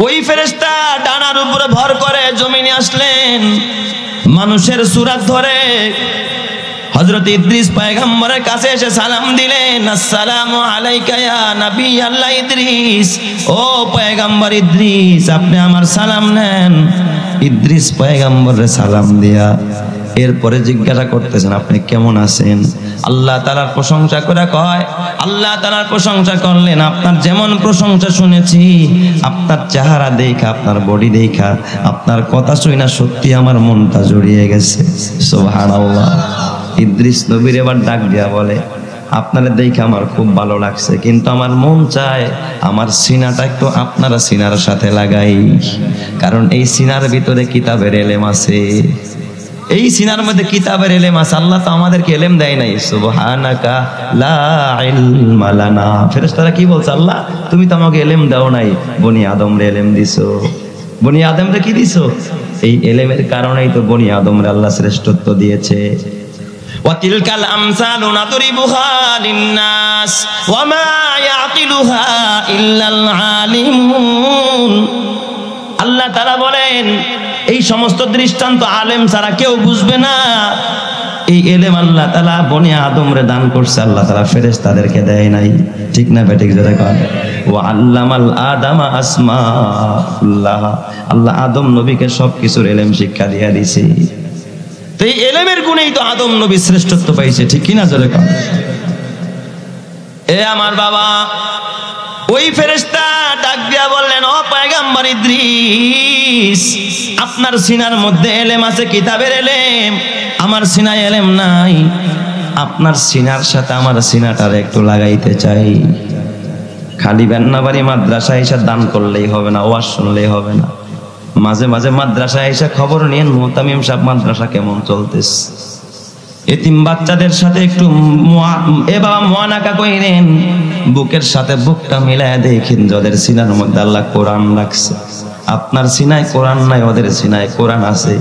ওই ফেরেশতা ডানার উপরে ভর করে জমিনে আসলেন, মানুষের সূরত ধরে হযরত ইদ্রিস পয়গম্বরের কাছে এসে সালাম দিলেন, আসসালামু আলাইকা ইয়া নবী আল্লাহ ইদ্রিস। ও পয়গম্বর ইদ্রিস, আপনি আমার সালাম নেন। ইদ্রিস পয়গম্বরের সালাম দিয়া এরপরে জিজ্ঞাসা করতেছেন, আপনি কেমন আছেন? আল্লাহ তাআলার প্রশংসা করে কয়, আল্লাহ তাআলার প্রশংসা করলেন, আপনার যেমন প্রশংসা শুনেছি, আপনার চেহারা দেখা, আপনার বডি দেখা, আপনার কথা শুনে না সত্যি আমার মনটা জড়িয়ে গেছে। সুবহানাল্লাহ। ইদ্রিস নবীর এবার ডাক দিয়া বলে, আপনারা দেখে আমার খুব ভালো লাগছে, কিন্তু আমার মন চায় আমার সিনাটা একটু আপনারা সিনার সাথে লাগাই, কারণ এই সিনার ভিতরে কিতাবের এলেম আছে, এই সিনার মধ্যে কিতাবের এলেম আছে। আল্লাহ তো আমাদেরকে এলেম দেয় নাই। সুবহানাকা লা ইলমা লানা। ফেরেশতারা কি বলছে, আল্লাহ তুমি তো আমাকে এলেম দাও নাই, বনি আদমরে এলেম দিছো। বনি আদমরে কি দিছো? এই এলেমের কারণেই তো বনি আদমরে আল্লাহ শ্রেষ্ঠত্ব দিয়েছে। ওয়াতিলকাল আমসালু নাদরিবুহা লিন্নাস ওয়া মা ইয়াকিলুহা ইল্লাল আলিমুন। আল্লাহ তাআলা বলেন, এই সমস্ত দৃষ্টান্ত আলেম ছাড়া কেউ বুঝবে না। এই এলেম আল্লাহ তাআলা বনি আদমরে দান করছে, আল্লাহ তাআলা ফেরেশতাদেরকে দেয় নাই। ঠিক না বেঠিক? যারা কন ওয়া আল্লামাল আদামা আসমাউল্লাহ, আল্লাহ আদম নবীকে সবকিছুর এলেম শিক্ষা দিয়ে দিয়েছে। তো এই এলেমের গুণেই তো আদম নবী শ্রেষ্ঠত্ব পাইছে। ঠিক কিনা? জোরে কন। এ আমার বাবা, ওই ফেরেশতা ডাক দিয়া বললেন, ও পয়গম্বর ইদ্রিস, আপনার সিনার মধ্যে এলেম আছে, কিতাবের এলেম, আমার সিনায় এলেম নাই। আপনার সিনার সাথে আমার সিনাটার একটু লাগাইতে চাই। খালি বেন্নাবাড়ি মাদ্রাসায় এসে দান করলেই হবে না, ওয়াজ শুনলেই হবে না, মাঝে মাঝে মাদ্রাসায় এসে খবর নিয়েন মুহতামিম সাহেব মাদ্রাসা কেমন চলতেছে। এতিম বাচ্চাদের সাথে একটু মুআনাকা কইরেন, বুকের সাথে বুকটা মিলায় দেখেন যাদের সিনার মধ্যে আল্লাহ কোরআন রাখছে। আপনার সিনায় কোরআন নাই, ওদের সিনায় কোরআন আছে।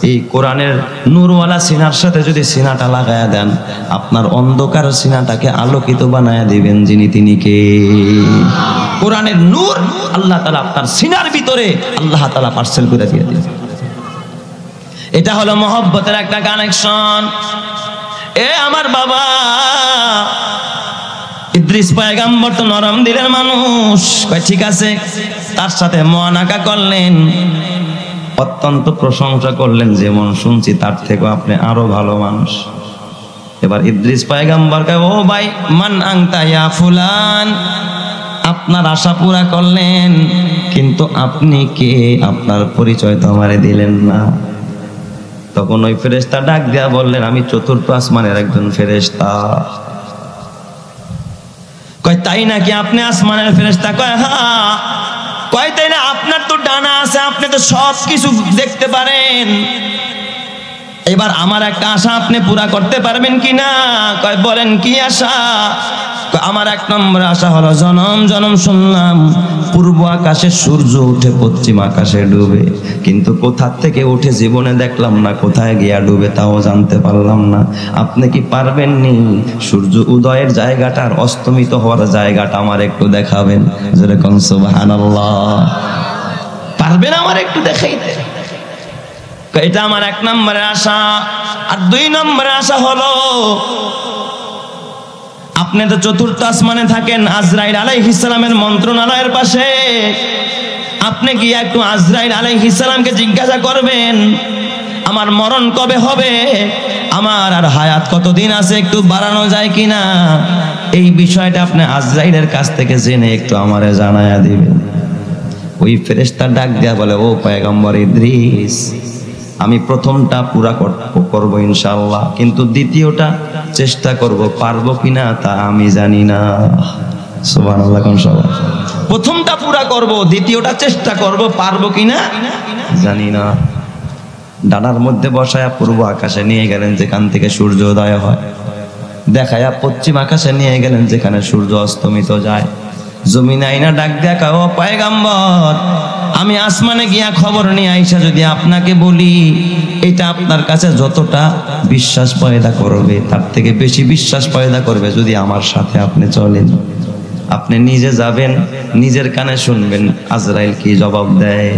এই কোরআনের নূরওয়ালা সিনার সাথে যদি সিনাটা লাগায়া দেন, আপনার অন্ধকার সিনাটাকে আলোকিত বানায়া দিবেন যিনি, তিনি কে? কোরআনের নূর আল্লাহ তাআলা আপনার সিনার ভিতরে আল্লাহ তাআলা পার্সেল করে দিয়ে দিবেন। এটা হলো মহব্বতের একটা কানেকশন। এ আমার বাবা, ইদ্রিস পয়গম্বর তো নরম দিলের মানুষ, কয় ঠিক আছে। তার সাথে মুআনাকা করলেন, অত্যন্ত প্রশংসা করলেন, যেমন শুনছি তার থেকে আপনি আরো ভালো মানুষ। এবার ইদ্রিস পয়গম্বর কয়, ও ভাই, মান আনতা ইয়া ফুলান, আপনার আশা পুরা করলেন, কিন্তু আপনি কে? আপনার পরিচয় তো আমারে দিলেন না। তখন ওই ফেরেশতা ডাক দিয়া বললেন, আমি চতুর্থ আসমানের একজন ফেরেশতা। কয় তাই নাকি? আপনি আসমানের ফেরেশতা? কয় হ্যাঁ। কয় তাই না? আপনার তো ডানা আছে, আপনি তো সব কিছু দেখতে পারেন। এবার আমার একটা আশা আপনি পুরা করতে পারবেন কিনা? কয় বলেন কি আশা? আমার এক নম্বর আশা হলো, জনম জনম শুনলাম পূর্ব আকাশে সূর্য উঠে পশ্চিম আকাশে ডুবে, কিন্তু কোথা থেকে উঠে জীবনে দেখলাম না, কোথায় গিয়া ডুবে তাও জানতে পারলাম না। আপনি কি পারবেন নি সূর্য উদয়ের জায়গাটা আর অস্তমিত হওয়ার জায়গাটা আমার একটু দেখাবেন? যেরকম সুবহানাল্লাহ, পারবেন আমার একটু দেখাইতে? এটা আমার এক নম্বরের আশা। আর দুই নম্বরের আশা হলো, আপনি তো চতুর্থ আসমানে থাকেন, আজরাইল আলাইহিস সালামের মন্ত্রণালয়ের পাশে। আপনি গিয়ে একটু আজরাইল আলাইহিস সালামকে জিজ্ঞাসা করবেন, আমার মরণ কবে হবে, আমার আর হায়াত কতদিন আছে, একটু বাড়ানো যায় কিনা। এই বিষয়টা আপনি আজরাইলের কাছ থেকে জেনে একটু আমারে জানায়া দিবেন। ওই ফেরেশতা ডাক দিয়া বলে, ও পয়গম্বর ইদ্রিস, আমি প্রথমটা পুরা করব ইনশাআল্লাহ, কিন্তু দ্বিতীয়টা চেষ্টা করব, পারবো কিনা তা আমি জানি না। সুবহানাল্লাহ। কোন সবাই? প্রথমটা পুরা করব, দ্বিতীয়টা চেষ্টা করব, পারবো কিনা জানি না। ডানার মধ্যে বসায়া পূর্ব আকাশে নিয়ে গেলেন যেখান থেকে সূর্য উদয় হয়, দেখায়া পশ্চিম আকাশে নিয়ে গেলেন যেখানে সূর্য অস্তমিত যায়। জমিনে আইনা ডাক দেখা, ও পয়গম্বর, আমি আসমানে গিয়া খবর নিয়ে আইসা যদি আপনাকে বলি, এটা আপনার কাছে যতটা বিশ্বাস পয়দা করবে তার থেকে বেশি বিশ্বাস পয়দা করবে যদি আমার সাথে আপনি চলেন। আপনি নিজে যাবেন, নিজের কানে শুনবেন আজরাইল কি জবাব দেয়।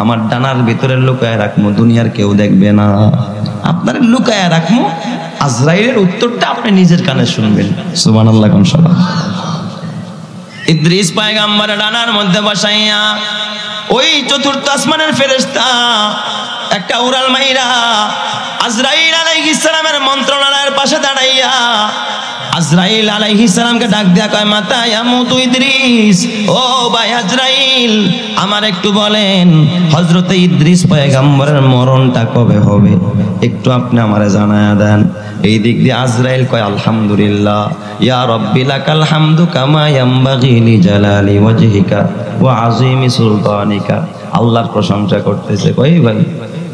আমার ডানার ভিতরে লুকায় রাখবো, দুনিয়ার কেউ দেখবে না। আপনার লুকায় রাখবো, আজরাইলের উত্তরটা আপনি নিজের কানে শুনবেন। সুবহানাল্লাহ কোন সবাই। ইদ্রিস পয়গম্বর ডানার মধ্যে বসাইয়া ওই চতুর্থ আসমানের ফেরেশতা একটা উড়াল মাইরা আজরাইল আলাইহিস সালামের মন্ত্রণালয়ের পাশে দাঁড়াইয়া আজরাইল আলাইহিস সালামকে ডাক দিয়া কয়, মাতা ইয়ামুতু ইদ্রিস, ও ভাই আজরাইল আমার একটু বলেন হযরতে ইদ্রিস পয়গম্বরের মরণটা কবে হবে, একটু আপনি আমারে জানায়া দেন। এই দিক দিয়ে আজরাইল কয়, আলহামদুলিল্লাহ ইয়া রাব্বি লাকাল হামদু কামা ইয়ামবাগি লিজালালি ওয়াজহিকা ওয়া আযীমি সুলতানিকা। আল্লাহর প্রশংসা করতেছে। কই ভাই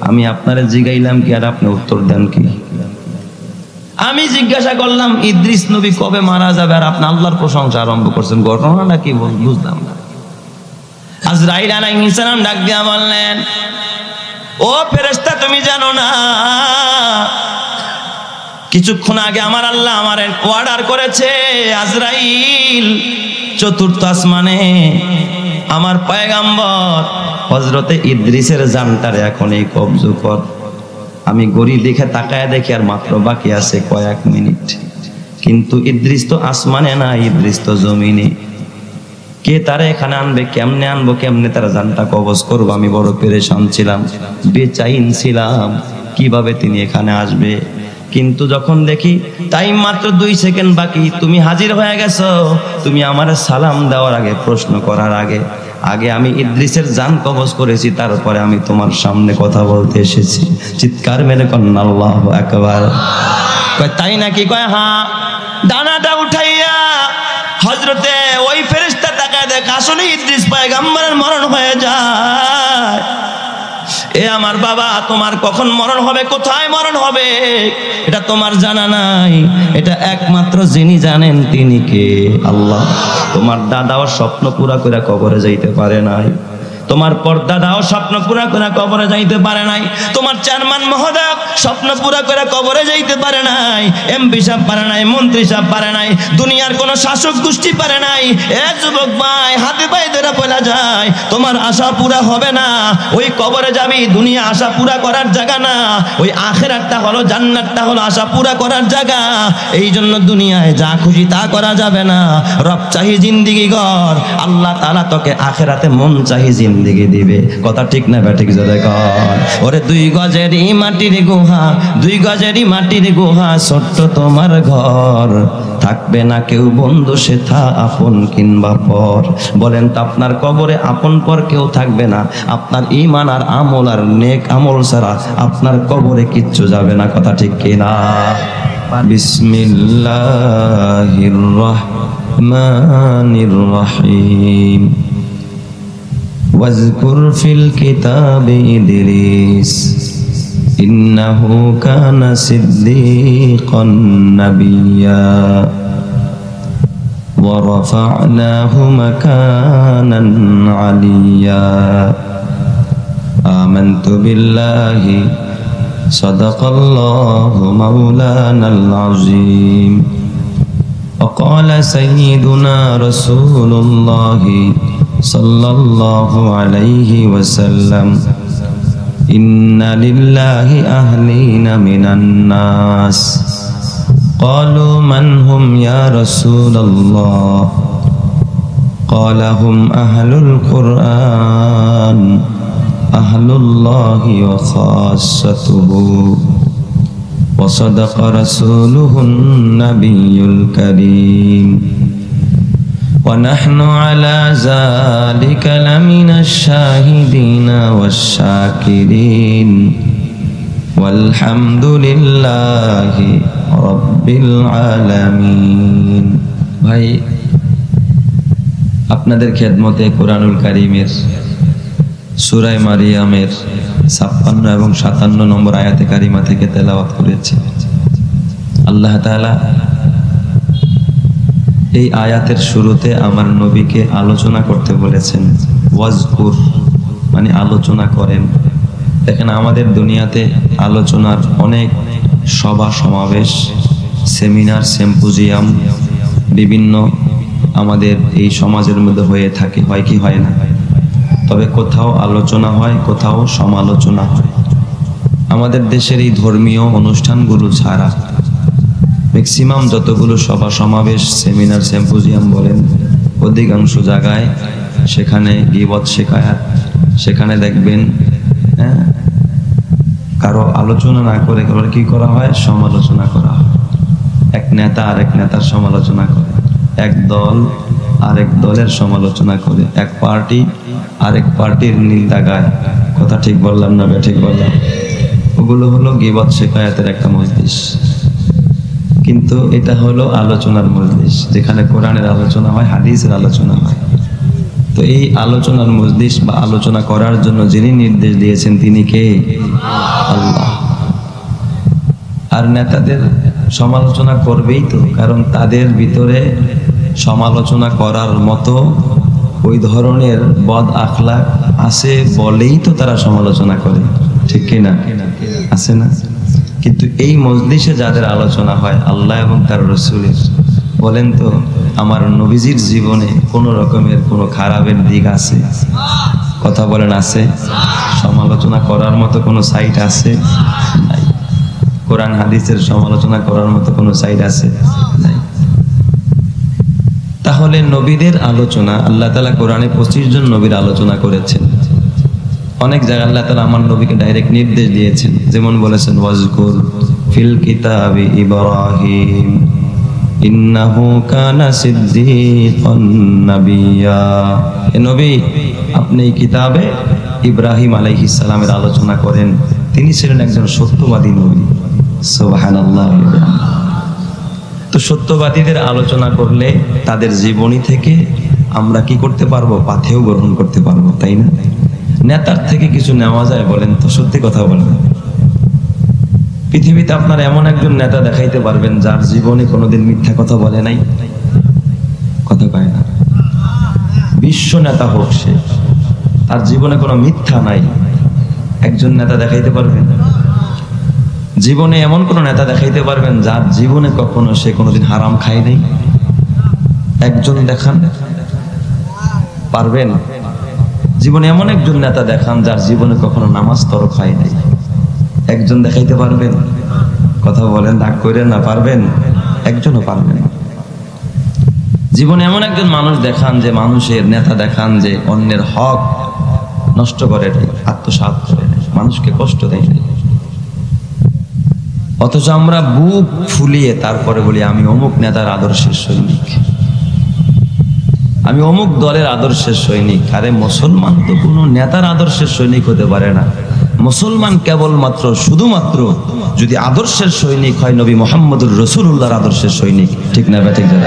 আমি আপনারে জিগাইলাম কি আর আপনি উত্তর দেন কি? আমি জিজ্ঞাসা করলাম ইদ্রিস নবী কবে মারা যাবে আর আপনি আল্লাহর প্রশংসা আরম্ভ করছেন, ঘটনাটা কি বুঝলাম না। আজরাইল আলাইহিস সালাম ডাক দিয়া বললেন, ও ফেরেশতা তুমি জানো না কিছুক্ষণ আগে আমার আল্লাহ আমার অর্ডার করেছে আজরাইল চতুর্থ আসমানে আমার পয়গম্বর হযরতে ইদ্রিসের জানটারে এখন এই কবজ কর। আমি গড়ি দেখে তাকায় দেখি আর মাত্র বাকি আছে কয়েক মিনিট, কিন্তু ইদ্রিস তো আসমানে না, ইদ্রিস তো জমিনে। কে তারা এখানে আনবে, কেমনে আনবো, কেমনে তারা জানটা কবজ করবো? আমি বড় পেরেশান ছিলাম, বেচাইন ছিলাম কিভাবে তিনি এখানে আসবে। কিন্তু যখন দেখি টাইম মাত্র 2 সেকেন্ড বাকি, তুমি হাজির হয়ে গেছো, তুমি আমার সালাম দেওয়ার আগে, প্রশ্ন করার আগে আগে আমি ইদ্রিসের জান কবজ করেছি, তারপরে আমি তোমার সামনে কথা বলতে এসেছি। চিৎকার মেরে কন্যা আল্লাহু আকবার। কয় তাই নাকি? কয় হ্যাঁ। ডানাটা উঠাইয়া হযরতে ওই ফেরেশতা তাকায় দেখ আসলে ইদ্রিস পয়গম্বরের মরণ হয়ে যায়। এ আমার বাবা, তোমার কখন মরণ হবে, কোথায় মরণ হবে এটা তোমার জানা নাই, এটা একমাত্র যিনি জানেন তিনি কে? আল্লাহ। তোমার দাদাও স্বপ্ন পুরা করে কবরে যাইতে পারে নাই, তোমার পরদাদাও স্বপ্ন পুরা করে কবরে যাইতে পারে নাই, তোমার চেয়ারম্যান মহোদয় স্বপ্ন পুরা করে কবরে যাইতে পারে নাই, এমপি সাহেব পারে নাই, মন্ত্রী সাহেব পারে নাই, দুনিয়ার কোন শাসক গোষ্ঠী পারে নাই। এ যুবক ভাই, হাতে পায়ে ধরে বলা যায় তোমার আশা পুরা হবে না। ওই কবরে যাবি, দুনিয়া আশা পুরা করার জায়গা না, ওই আখিরাতটা হলো, জান্নাতটা হলো আশা পুরা করার জায়গা। এই জন্য দুনিয়ায় যা খুশি তা করা যাবে না। রব চাহি জিন্দিগি গড়, আল্লাহ তাআলা তোকে আখিরাতে মন চাহি জিন্দিগি দিবে। কথা ঠিক না ব্যাঠিক জোরে কর। ওরে 2 গজেরই মাটির গুহা, 2 গজেরই মাটির গুহা, ছোট্ট তোমার ঘর, থাকবে না কেউ বন্ধু সে থা আপন কিংবা পর। বলেন তো আপনার কবরে আপন পর কেউ থাকবে না, আপনার ঈমান আর আমল আর নেক আমল ছাড়া আপনার কবরে কিচ্ছু যাবে না। কথা ঠিক কিনা? বিসমিল্লাহির রহমানির রহিম। واذكر في الكتاب إدريس إنه كان صديقا نبيا ورفعناه مكانا عليا آمنت بالله صدق الله مولانا العظيم وقال سيدنا رسول الله صلى الله عليه وسلم إن لله أهلين من الناس قالوا من هم يا رسول الله قال هم أهل القرآن أهل الله وخاصته وصدق رسوله النبي الكريم ونحن على ذلك لمن الشاهدين والشاكرين والحمد لله رب العالمين। ভাই, আপনাদের খেদমতে কোরআনুল কারীমের সূরা মারিয়ামের 56 এবং 57 নম্বর আয়াতে কারিমা থেকে তেলাওয়াত করেছি। আল্লাহ তাআলা এই আয়াতের শুরুতে আমার নবীকে আলোচনা করতে বলেছেন। ওয়াজকুর মানে আলোচনা করেন। দেখেন আমাদের দুনিয়াতে আলোচনার অনেক সভা সমাবেশ, সেমিনার, সিম্পোজিয়াম, বিভিন্ন আমাদের এই সমাজের মধ্যে হয়ে থাকে, হয় কি হয় না? তবে কোথাও আলোচনা হয়, কোথাও সমালোচনা হয়। আমাদের দেশের এই ধর্মীয় অনুষ্ঠানগুলো ছাড়া ম্যাক্সিমাম যতগুলো সভা সমাবেশ, সেমিনার, সিম্পোজিয়াম বলেন, অধিকাংশ জায়গায় সেখানে গীবত শেখায়াত, সেখানে দেখবেন কারো আলোচনা না করে কি করা হয়? সমালোচনা করা হয়। এক নেতা আরেক নেতার সমালোচনা করে, এক দল আরেক দলের সমালোচনা করে, এক পার্টি আরেক পার্টির নিন্দা গায়। কথা ঠিক বললাম না ঠিক বললাম? ওগুলো হলো গীবত শেখায়াতের একটা মজলিস। কিন্তু এটা হলো আলোচনার মজলিস, যেখানে কোরআনের আলোচনা হয়, হাদিসের আলোচনা হয়। তো এই আলোচনার মজলিস বা আলোচনা করার জন্য যিনি নির্দেশ দিয়েছেন তিনি কে? আল্লাহ। আর নেতাদের সমালোচনা করবেই তো, কারণ তাদের ভিতরে সমালোচনা করার মতো ওই ধরনের বদ আখলাক আছে বলেই তো তারা সমালোচনা করে, ঠিক কিনা? আছে না? কিন্তু এই মজলিসে যাদের আলোচনা হয় আল্লাহ এবং তার রাসূলের, বলেন তো আমার নবীজির জীবনে কোনো রকমের কোনো খারাপের দিক আছে? কথা বলেন, আছে? সমালোচনা করার মতো কোনো সাইট আছে? নাই। কোরআন হাদিসের সমালোচনা করার মতো কোনো সাইট আছে? নাই। তাহলে নবীদের আলোচনা, আল্লাহ তাআলা কোরআনে 25 জন নবীর আলোচনা করেছেন। অনেক জায়গায় আল্লাহ তাআলা আমার নবীকে ডাইরেক্ট নির্দেশ দিয়েছেন, যেমন বলেছেন ওয়াজকুর ফিল কিতাবি ইব্রাহিম ইন্নাহু কানা সিদ্দীকান নাবিয়্যা। হে নবী, আপনি এই কিতাবে ইব্রাহিম আলাইহিস সালামের আলোচনা করেন, তিনি ছিলেন একজন সত্যবাদী নবী। সুবহানাল্লাহ। তো সত্যবাদীদের আলোচনা করলে তাদের জীবনী থেকে আমরা কি করতে পারবো? পাথেয় গ্রহণ করতে পারবো, তাই না? নেতার থেকে কিছু নেওয়া যায়? বলেন তো, সত্যি কথা বলেন। পৃথিবীতে আপনার এমন একজন নেতা দেখাইতে পারবেন যার জীবনে কোনোদিন মিথ্যা কথা বলে নাই? কথা কয় না? বিশ্ব নেতা হোক সে, তার জীবনে কোনো মিথ্যা নাই, একজন নেতা দেখাইতে পারবেন? জীবনে এমন কোন নেতা দেখাইতে পারবেন যার জীবনে কখনো সে কোনোদিন হারাম খায় নাই? একজন দেখান, পারবেন? জীবনে এমন একজন নেতা দেখান যার জীবনে কখনো নামাজ তরক হয় নাই? একজন দেখাইতে পারবেন? কথা বলেন, রাগ করেন না, পারবেন? একজনও পারবেন। জীবনে এমন একজন মানুষ দেখান, যে মানুষের নেতা দেখান যে অন্যের হক নষ্ট করে নাই, আত্মসাৎ করে নাই, মানুষকে কষ্ট দেয় নাই। অথচ আমরা বুক ফুলিয়ে তারপরে বলি আমি অমুক নেতার আদর্শের সৈনিক, আমি অমুক দলের আদর্শের সৈনিক। আরে মুসলমান তো কোনো নেতার আদর্শের সৈনিক হতে পারে না। মুসলমান কেবলমাত্র শুধুমাত্র যদি আদর্শের সৈনিক হয় নবী মুহাম্মদুর রাসূলুল্লাহর আদর্শের সৈনিক, ঠিক না? ঠিক না?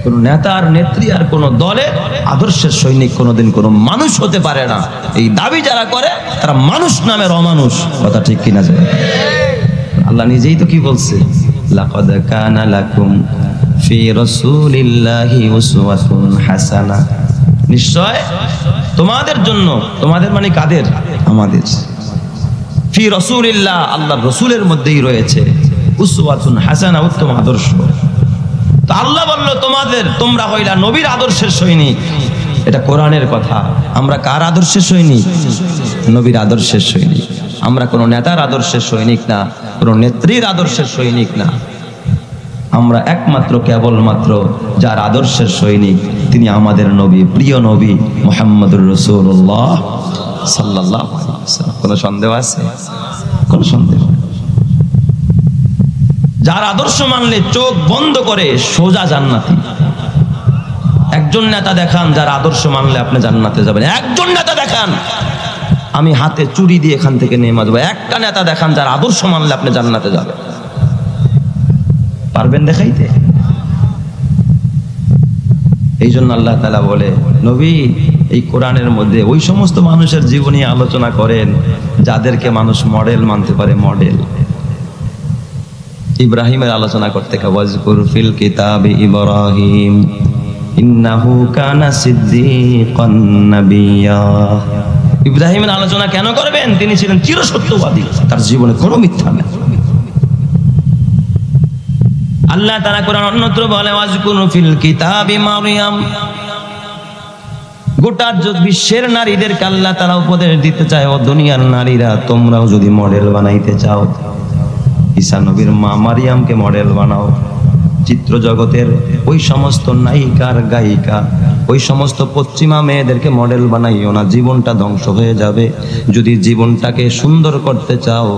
কোনো নেতা আর নেত্রী আর কোনো দলের আদর্শের সৈনিক কোনোদিন কোনো মানুষ হতে পারে না। এই দাবি যারা করে তারা মানুষ নামের অমানুষ। কথা ঠিক কিনা? আল্লাহ নিজেই তো কি বলছে, লাকাদ কানা লাকুম ফি রাসূলিল্লাহি উসওয়াতুন হাসানাহ, নিশ্চয় তোমাদের জন্য, তোমাদের মানে কাদের? আমাদের। ফি রাসূলিল্লাহ, আল্লাহর রাসূলের মধ্যেই রয়েছে উসওয়াতুন হাসানাহ, উত্তম আদর্শ। তো আল্লাহ বলল তোমাদের, তোমরা হইলা নবীর আদর্শের সৈনিক। এটা কোরআনের কথা। আমরা কার আদর্শের সৈনিক? নবীর আদর্শের সৈনিক। আমরা কোনো নেতার আদর্শের সৈনিক না, কোনো নেত্রীর আদর্শের সৈনিক না। আমরা একমাত্র কেবলমাত্র যার আদর্শের সৈনিক তিনি আমাদের নবী, প্রিয় নবী মুহাম্মদুর রাসূলুল্লাহ সাল্লাল্লাহু আলাইহি ওয়াসাল্লাম। কোনো সন্দেহ আছে? কোনো সন্দেহ? যার আদর্শ মানলে চোখ বন্ধ করে সোজা জান্নাতি। একজন নেতা দেখান যার আদর্শ মানলে আপনি জান্নাতে যাবেন। একজন নেতা দেখান, আমি হাতে চুরি দিয়ে এখান থেকে নেমে আসবো। একটা নেতা দেখান যার আদর্শ মানলে আপনি জান্নাতে যাবেন। পারবেন দেখাইতে? এই জন্য আল্লাহ তাআলা বলে, নবী এই কোরআনের মধ্যে ওই সমস্ত মানুষের জীবনী আলোচনা করেন যাদেরকে মানুষ মডেল মানতে পারে। মডেল ইব্রাহিমের আলোচনা করতে, ওয়াজকুর ফিল কিতাবি ইব্রাহিম ইন্নাহু কানা সিদ্দীকান নাবিয়্যা। ইব্রাহিমের আলোচনা কেন করবেন? তিনি ছিলেন চিরসত্যবাদী, তার জীবনে কোনো মিথ্যা নেই। আল্লাহ তাআলা কোরআন অন্যত্র বলে ওয়াজকুরু ফিল কিতাবি মারইয়াম। গোটা বিশ্বের নারীদেরকে আল্লাহ তাআলা উপদেশ দিতে চায়, ও দুনিয়ার নারীরা তোমরাও যদি মডেল বানাইতে চাও, ঈসা নবীর মা মারিয়ামকে মডেল বানাও। চিত্র জগতের ওই সমস্ত নায়িকার গায়িকা, ওই সমস্ত পশ্চিমা মেয়েদেরকে মডেল বানাইও না, জীবনটা ধ্বংস হয়ে যাবে। যদি জীবনটাকে সুন্দর করতে চাও,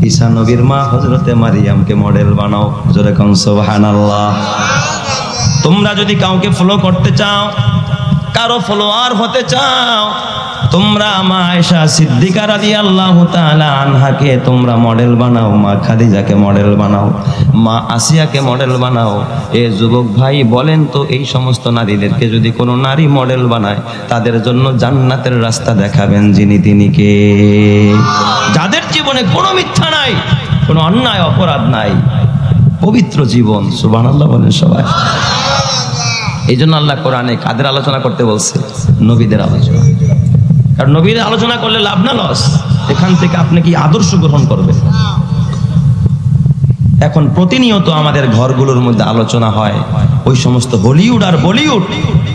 ঈসা নবীর মা হযরতে মারিয়ামকে মডেল বানাও। জোরে কোন সুবহানাল্লাহ। তোমরা যদি কাউকে ফলো করতে চাও, কারো ফলোয়ার হতে চাও, তোমরা মা আয়েশা সিদ্দিকা রাদিয়াল্লাহু তাআলা আনহাকে তোমরা মডেল বানাও, মা খাদিজাকে মডেল বানাও, মা আসিয়াকে মডেল বানাও। এ যুবক ভাই বলেন তো, এই সমস্ত নারীদেরকে যদি কোনো নারী মডেল বানায়, তাদের জন্য জান্নাতের রাস্তা দেখাবেন যিনি, তিনি কে? যাদের জীবনে কোনো মিথ্যা নাই, কোনো অন্যায় অপরাধ নাই, পবিত্র জীবন। সুবহানাল্লাহ বলেন সবাই। এই জন্য আল্লাহ কোরআনে কাদের আলোচনা করতে বলছে? নবীদের আলোচনা। কারণ নবীদের আলোচনা করলে লাভ না লস? এখান থেকে আপনি কি আদর্শ গ্রহণ করবেন? এখন প্রতিনিয়ত আমাদের ঘরগুলোর মধ্যে আলোচনা হয় ওই সমস্ত হলিউড আর বলিউড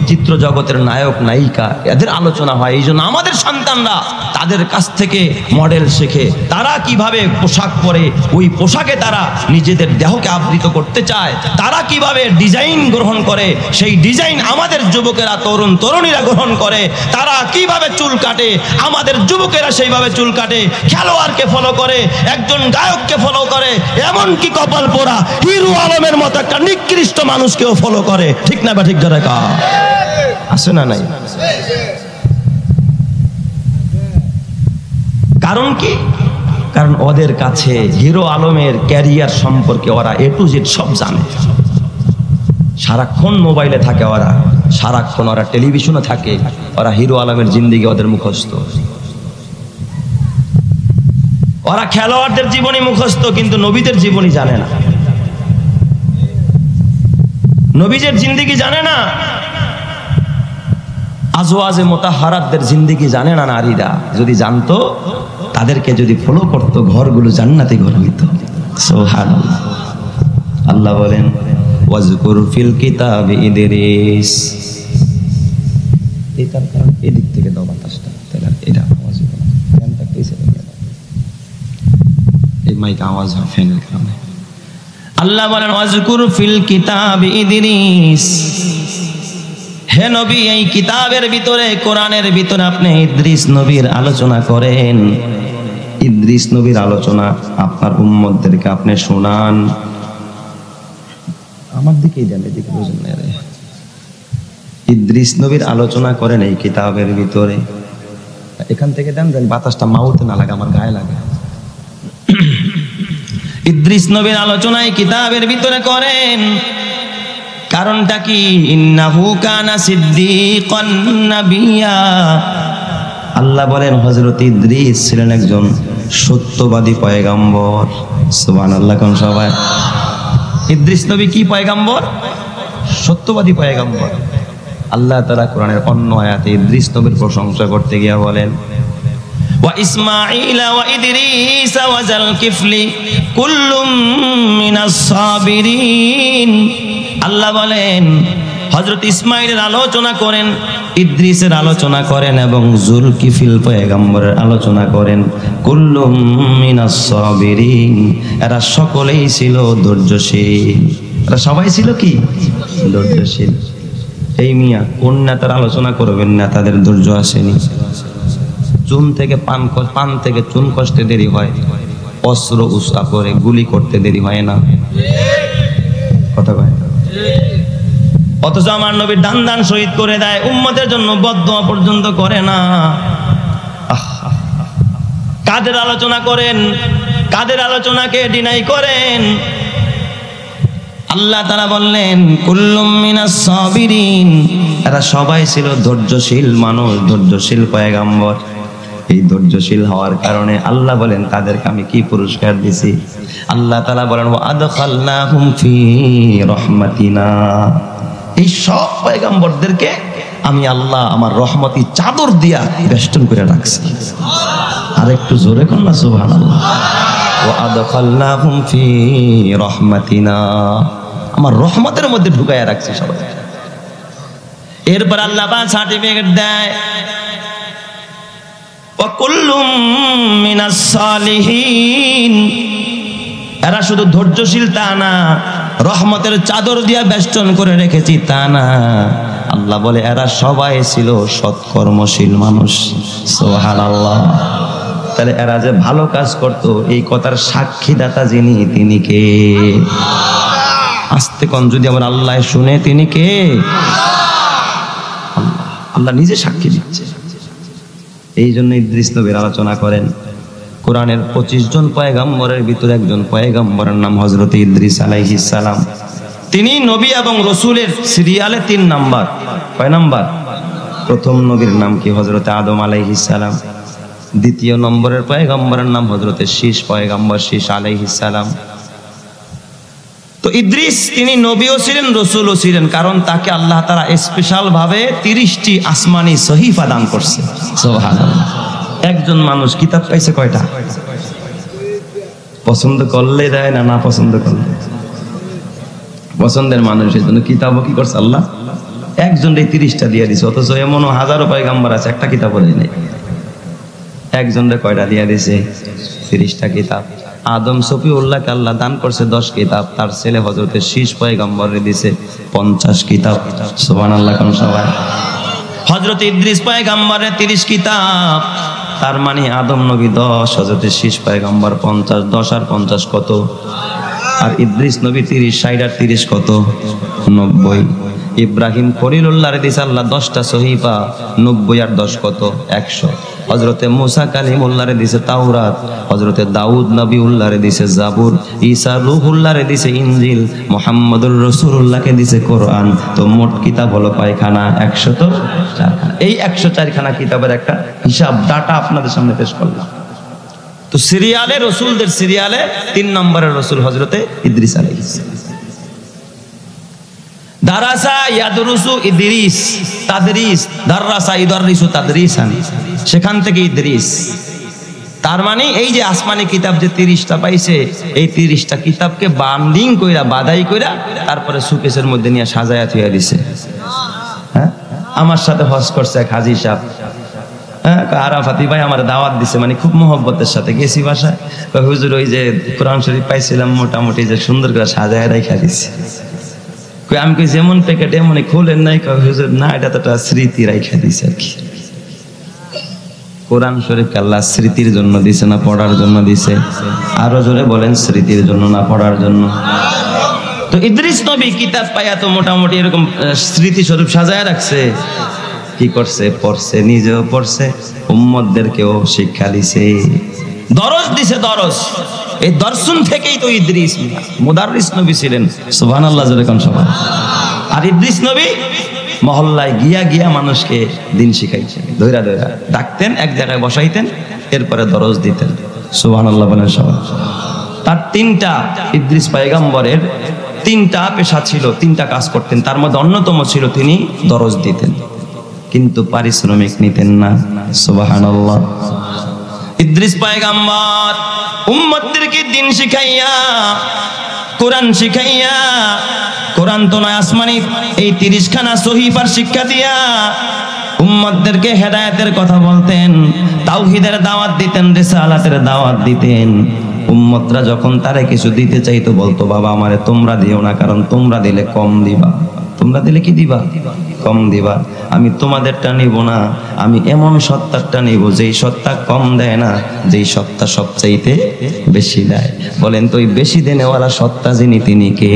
চিত্র জগতের নায়ক নায়িকা, এদের আলোচনা হয়। এই জন্য আমাদের সন্তানরা তাদের কাছ থেকে মডেল শেখে, তারা কিভাবে পোশাক পরে, ওই পোশাকে তারা নিজেদের দেহকে আবৃত করতে চায়, তারা কিভাবে ডিজাইন গ্রহণ করে, সেই ডিজাইন আমাদের যুবকেরা, তরুণ তরুণীরা গ্রহণ করে। তারা কিভাবে চুল কাটে, আমাদের যুবকেরা সেইভাবে চুল কাটে। খেলোয়াড়কে ফলো করে, একজন গায়ককে ফলো করে, এমনকি কপাল পোড়া হিরো আলমের মতো একটা নিকৃষ্ট মানুষকেও ফলো করে। ঠিক না বা ঠিক ধরে কা আছে না নাই? কারণ কি? কারণ ওদের কাছে হিরো আলমের ক্যারিয়ার সম্পর্কে ওরা এ টু জেড সব জানে। সারাক্ষণ মোবাইলে থাকে ওরা, সারাক্ষণ ওরা টেলিভিশনে থাকে, ওরা হিরো আলমের জিন্দেগি ওদের মুখস্থ। ওরা খেলোয়াড়দের জীবনী মুখস্থ, কিন্তু নবীদের জীবনী জানে না, নবীদের জিন্দেগি জানে না, আজওয়াজে মুতাহহারাতদের জিন্দেগি জানে না। নারীরা যদি জানতো, তাদেরকে যদি ফলো করতো, ঘরগুলো জান্নাতি ঘর হইতো। সুবহানাল্লাহ। আল্লাহ বলেন ওয়াজকুর ফিল কিতাবি ইদরিস। এটার কারণ এদিক থেকে দাও বাতাসটা, তাহলে এটা আওয়াজ হবে না। ফ্যানটা পেছে এই মাইক আওয়াজ হয় ফ্যানের কারণে। আল্লাহ বলেন ওয়াজকুর ফিল কিতাবি ইদরিস। হে নবী, এই কিতাবের ভিতরে, কোরআনের ভিতরে আপনি ইদ্রিস নবীর আলোচনা করেন। ইদ্রিস নবীর আলোচনা আপনার উম্মতদেরকে আপনি শোনান। আমার দিকেই দেন, এদিকে বুঝেন না রে। ইদ্রিস নবীর আলোচনা করেন এই কিতাবের ভিতরে। এখান থেকে দেন, দেন বাতাসটা মাউতে না লাগে, আমার গায়ে লাগে। ইদ্রিস নবীর আলোচনা এই কিতাবের ভিতরে করেন। কারণটা কি? ইন্নাহু কানা সিদ্দীকান নাবিয়্যা। আল্লাহ বলেন হযরত ইদ্রিস ছিলেন একজন সত্যবাদী পয়গম্বর। সুবহানাল্লাহ কোন সবাই। ইদ্রিস নবী কি পয়গম্বর? সত্যবাদী পয়গম্বর। আল্লাহ তাআলা কোরআনের অন্য আয়াতে ইদ্রিস নবীর প্রশংসা করতে গিয়ে বলেন ওয়া ইসমাঈলা ওয়া ইদরিস ওয়া যাল কিফলি কুল্লুম মিনাস সাবিরিন। আল্লাহ বলেন হযরত ইসমাঈলের আলোচনা করেন, ইদ্রিসের আলোচনা করেন এবং যুলকিফিল পয়গম্বরের আলোচনা করেন। কুল্লুম মিনাস সাবিরিন। এরা সকলেই ছিল ধৈর্যশীল। এরা সবাই ছিল কি? ধৈর্যশীল। এই মিয়া কোন নেতার আলোচনা করবেন না তাদের ধৈর্য আসেনি? চুন থেকে পান থেকে চুন কষ্টে দেরি হয়, অস্ত্র উৎসা করে গুলি করতে দেরি হয় না। কথা কয়। অথচ আমার নবী দান দান শহীদ করে দেয়, উম্মতের জন্য বদদোয়া পর্যন্ত করে না। কাদের আলোচনা করেন? কাদের আলোচনাকে ডিনাই করেন? আল্লাহ তাআলা বললেন কুল্লুম মিনাস সাবিরিন। এরা সবাই ছিল ধৈর্যশীল মানুষ, ধৈর্যশীল পয়গম্বর। এই ধৈর্যশীল হওয়ার কারণে আল্লাহ বলেন তাদেরকে আমি কি পুরস্কার দিছি। আল্লাহ তাআলা বলেন ওয়া আদখালনাহুম ফি রাহমাতিনা। এই সব পয়গম্বরদেরকে আমি আল্লাহ আমার রহমতি চাদর দিয়া বেষ্টন করে রাখছি। আর একটু জোরে কোন না সুবহানাল্লাহ। ওয়া আদখালনাহুম ফি রাহমাতিনা, আমার রহমতের মধ্যে ঢুকায়া রাখছি সবাই। এরপর আল্লাহ পাক সার্টিফিকেট দেয়, ওয়া কুল্লুম মিনাস সালিহিন, এরা শুধু ধৈর্যশীল তা না, রহমতের চাদর দিয়া বেষ্টন করে রেখেছি তা না, আল্লাহ বলে এরা সবাই ছিল সৎকর্মশীল মানুষ। সুবহানাল্লাহ। তাহলে এরা যে ভালো কাজ করত এই কথার সাক্ষীদাতা যিনি, তিনি কে? আস্তে কোন যদি আমার আল্লাহ শুনে, তিনি কে? আল্লাহ। আল্লাহ নিজে সাক্ষী দিচ্ছে। এই জন্য ইদ্রিস নবীর আলোচনা করেন। কোরআনের 25 জন পয়গম্বরের ভিতরে একজন পয়গম্বরের নাম হযরত ইদ্রিস আলাইহিস সালাম। তিনি নবী এবং রসুলের সিরিয়ালে 3 নাম্বার। কয় নাম্বার? প্রথম নবীর নাম কি? হযরত আদম আলাইহিস সালাম। দ্বিতীয় নম্বরের পয়গম্বরের নাম হযরত শীষ পয়গম্বর, শীষ আলাইহিস সালাম। তো ইদ্রিস তিনি নবীও ছিলেন, রসুলও ছিলেন, কারণ তাকে আল্লাহ তাআলা স্পেশাল ভাবে 30টি আসমানি সহিফা দান করছে। সুবহানাল্লাহ। একজন মানুষ কিতাব পাইছে কয়টা? পছন্দ করলে দেয় না, না পছন্দ করলে? পছন্দের মানুষের জন্য কিতাবও কি করছে আল্লাহ? একজনরে 30টা দিয়ে দিছে, অথচ এমনও হাজারো পয়গম্বর আছে একটা কিতাবও দেয় নাই। একজনরে কয়টা দিয়ে দিছে? 30টা কিতাব। আদম সফিউল্লাহকে আল্লাহ দান করছে 10 কিতাব, তার ছেলে হযরত শীষ পয়গম্বরে দিছে 50 কিতাব। সুবহানাল্লাহ। কোন সবাই? হযরত ইদ্রিস পয়গম্বরের 30 কিতাব, তার মানে আদম নবী 10, হযরত শীষ পয়গম্বর 50, 10 আর 50 কত? আর ইদ্রিস নবী 30, 60 আর 30 কত? 90। ইব্রাহিম খলিলুল্লাহর দিছে আল্লাহ 10টা সহিফা, 90 আর 10 কত? 100। হযরতে মুসা কালিমুল্লাহরে দিছে তাওরাত, হযরতে দাউদ নবীউল্লাহরে দিছে জাবুর, ঈসা রূহুল্লাহরে দিছে ইনজিল, মুহাম্মদুর রাসূলুল্লাহকে দিছে কোরআন। তো মোট কিতাব হলো কয়খানা? 104 খানা। এই 104 খানা কিতাবের একটা হিসাব, ডাটা আপনাদের সামনে পেশ করলাম। তো সিরিয়ালে, রসুলদের সিরিয়ালে 3 নম্বরের রসুল হযরতে ইদ্রিস আলাইহিস সালাম। দারাসা ইয়াদরুসু ইদ্রিস, তাদরিস, দারাসা ইদাররিসু তাদরিসান, সেখান থেকে ইদ্রিস। তার মানে এই যে আসমানি কিতাব যে 30টা পাইছে, এই 30টা কিতাবকে বান্ডিং কইরা, বাদাই কইরা, তারপরে সুকেসের মধ্যে নিয়ে সাজায়া থিয়া দিছে। হ্যাঁ, আমার সাথে হজ করছে এক হাজী সাহেব। হ্যাঁ, আরাফাতি ভাই আমার দাওয়াত দিছে, মানে খুব মহব্বতের সাথে গেছি বাসায়। হুজুর ওই যে কোরআন শরীফ পাইছিলাম মোটামুটি যে সুন্দর করে সাজায় রাখা দিছে। আমি কই যেমন প্যাকেট এমনই খুলেন নাই? হুজুর না, এটা তো একটা স্মৃতি রাখা দিছে আর কি। কোরআন শরীফ আল্লাহ স্মৃতির জন্য দিছে না পড়ার জন্য দিছে? আরো জোরে বলেন, স্মৃতির জন্য না পড়ার জন্য? তো ইদ্রিস নবী কিতাব পাইয়া তো মোটামুটি এরকম স্মৃতি স্বরূপ সাজায় রাখছে। কি করছে? পড়ছে, নিজেও পড়ছে, উম্মতদেরকেও শিক্ষা দিছে, দরস দিছে। দরস, এই দর্শন থেকেই তো ইদ্রিস মুদাররিস নবী ছিলেন। সুবহানাল্লাহ জোরে কোন সবাই? আর ইদ্রিস নবী মহল্লায় গিয়া গিয়া মানুষকে দিন শিখাইছেন, ধৈরা ধৈরা ডাকতেন, এক জায়গায় বসাইতেন, এরপরে দরস দিতেন। সুবহানাল্লাহ বলেন সবাই। তার 3টা, ইদ্রিস পয়গম্বরের 3টা পেশা ছিল, 3টা কাজ করতেন। তার মধ্যে অন্যতম ছিল তিনি দরস দিতেন, কিন্তু পারিশ্রমিক নিতেন না। সুবহানাল্লাহ। ইদ্রিস পয়গম্বর উম্মতদেরকে দিন শিখাইয়া, কোরআন শিখাইয়া, কোরআন তো নয় আসমানি, এই 30 খানা সহিফার শিক্ষা দিয়া উম্মতদেরকে হেদায়েতের কথা বলতেন, তাওহীদের দাওয়াত দিতেন, রিসালাতের দাওয়াত দিতেন। উম্মতরা যখন তারে কিছু দিতে চাইতো বলতো, বাবা আমারে তোমরা দিও না, কারণ তোমরা দিলে কম দিবা। তোমরা দিলে কি দিবা? কম দিবা। আমি তোমাদেরটা নিব না, আমি এমন সত্তারটা নিব যেই সত্তা কম দেয় না, যেই সত্তা সবচাইতে বেশি দেয়। বলেন তো ওই বেশি দেনেওয়ালা সত্তা যিনি, তিনি কে?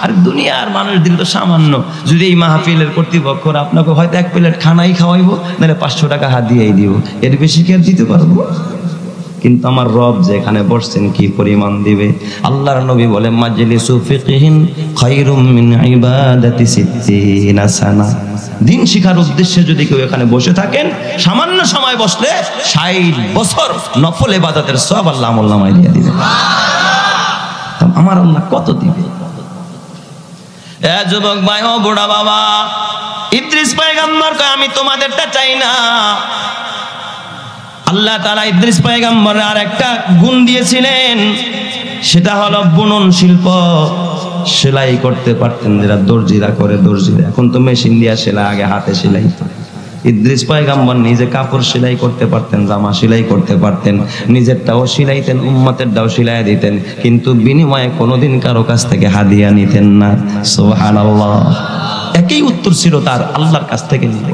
আর দুনিয়ার মানুষ দিল তো সামান্য। যদি এই মাহফিলের কর্তৃপক্ষরা আপনাকে হয়তো 1 প্লেট খানাই খাওয়াইবো, নাহলে 500 টাকা হাত দিয়েই দিব, এর বেশি কি আর দিতে পারবো? কিন্তু আমার রব যেখানে বসছেন কি পরিমাণ দিবে। আল্লাহর নবী বলে, মাজলিসু ফিকহিন খায়রুম মিন ইবাদাতি 60 সানা। দিন শিখার উদ্দেশ্যে যদি কেউ এখানে বসে থাকেন, সামান্য সময় বসলে 60 বছর নফল ইবাদতের সওয়াব আল্লাহ আমলনামায় দিয়ে দিবেন। আমার আল্লাহ কত দিবে? এ যুবক ভাই, ও বুড়া বাবা, ইদ্রিস পয়গম্বর কয় আমি তোমাদেরটা চাই না। আল্লাহ তাআলা ইদ্রিস পয়গম্বরের আর একটা গুণ দিয়েছিলেন, সেটা হলো বুনন শিল্প। সেলাই করতে পারতেন, যারা দর্জিরা করে, দর্জিরা এখন তো মেশিন দিয়া সেলাই, আগে হাতে সেলাই। ইদ্রিস পয়গম্বর নিজে কাপড় সেলাই করতে পারতেন, জামা সেলাই করতে পারতেন, নিজেরটাও সেলাইতেন, উম্মতেরটাও সেলাই দিতেন, কিন্তু বিনিময়ে কোনোদিন কারো কাছ থেকে হাদিয়া নিতেন না। সুবহানাল্লাহ। একই উত্তর ছিল তার, আল্লাহর কাছ থেকে নিতে।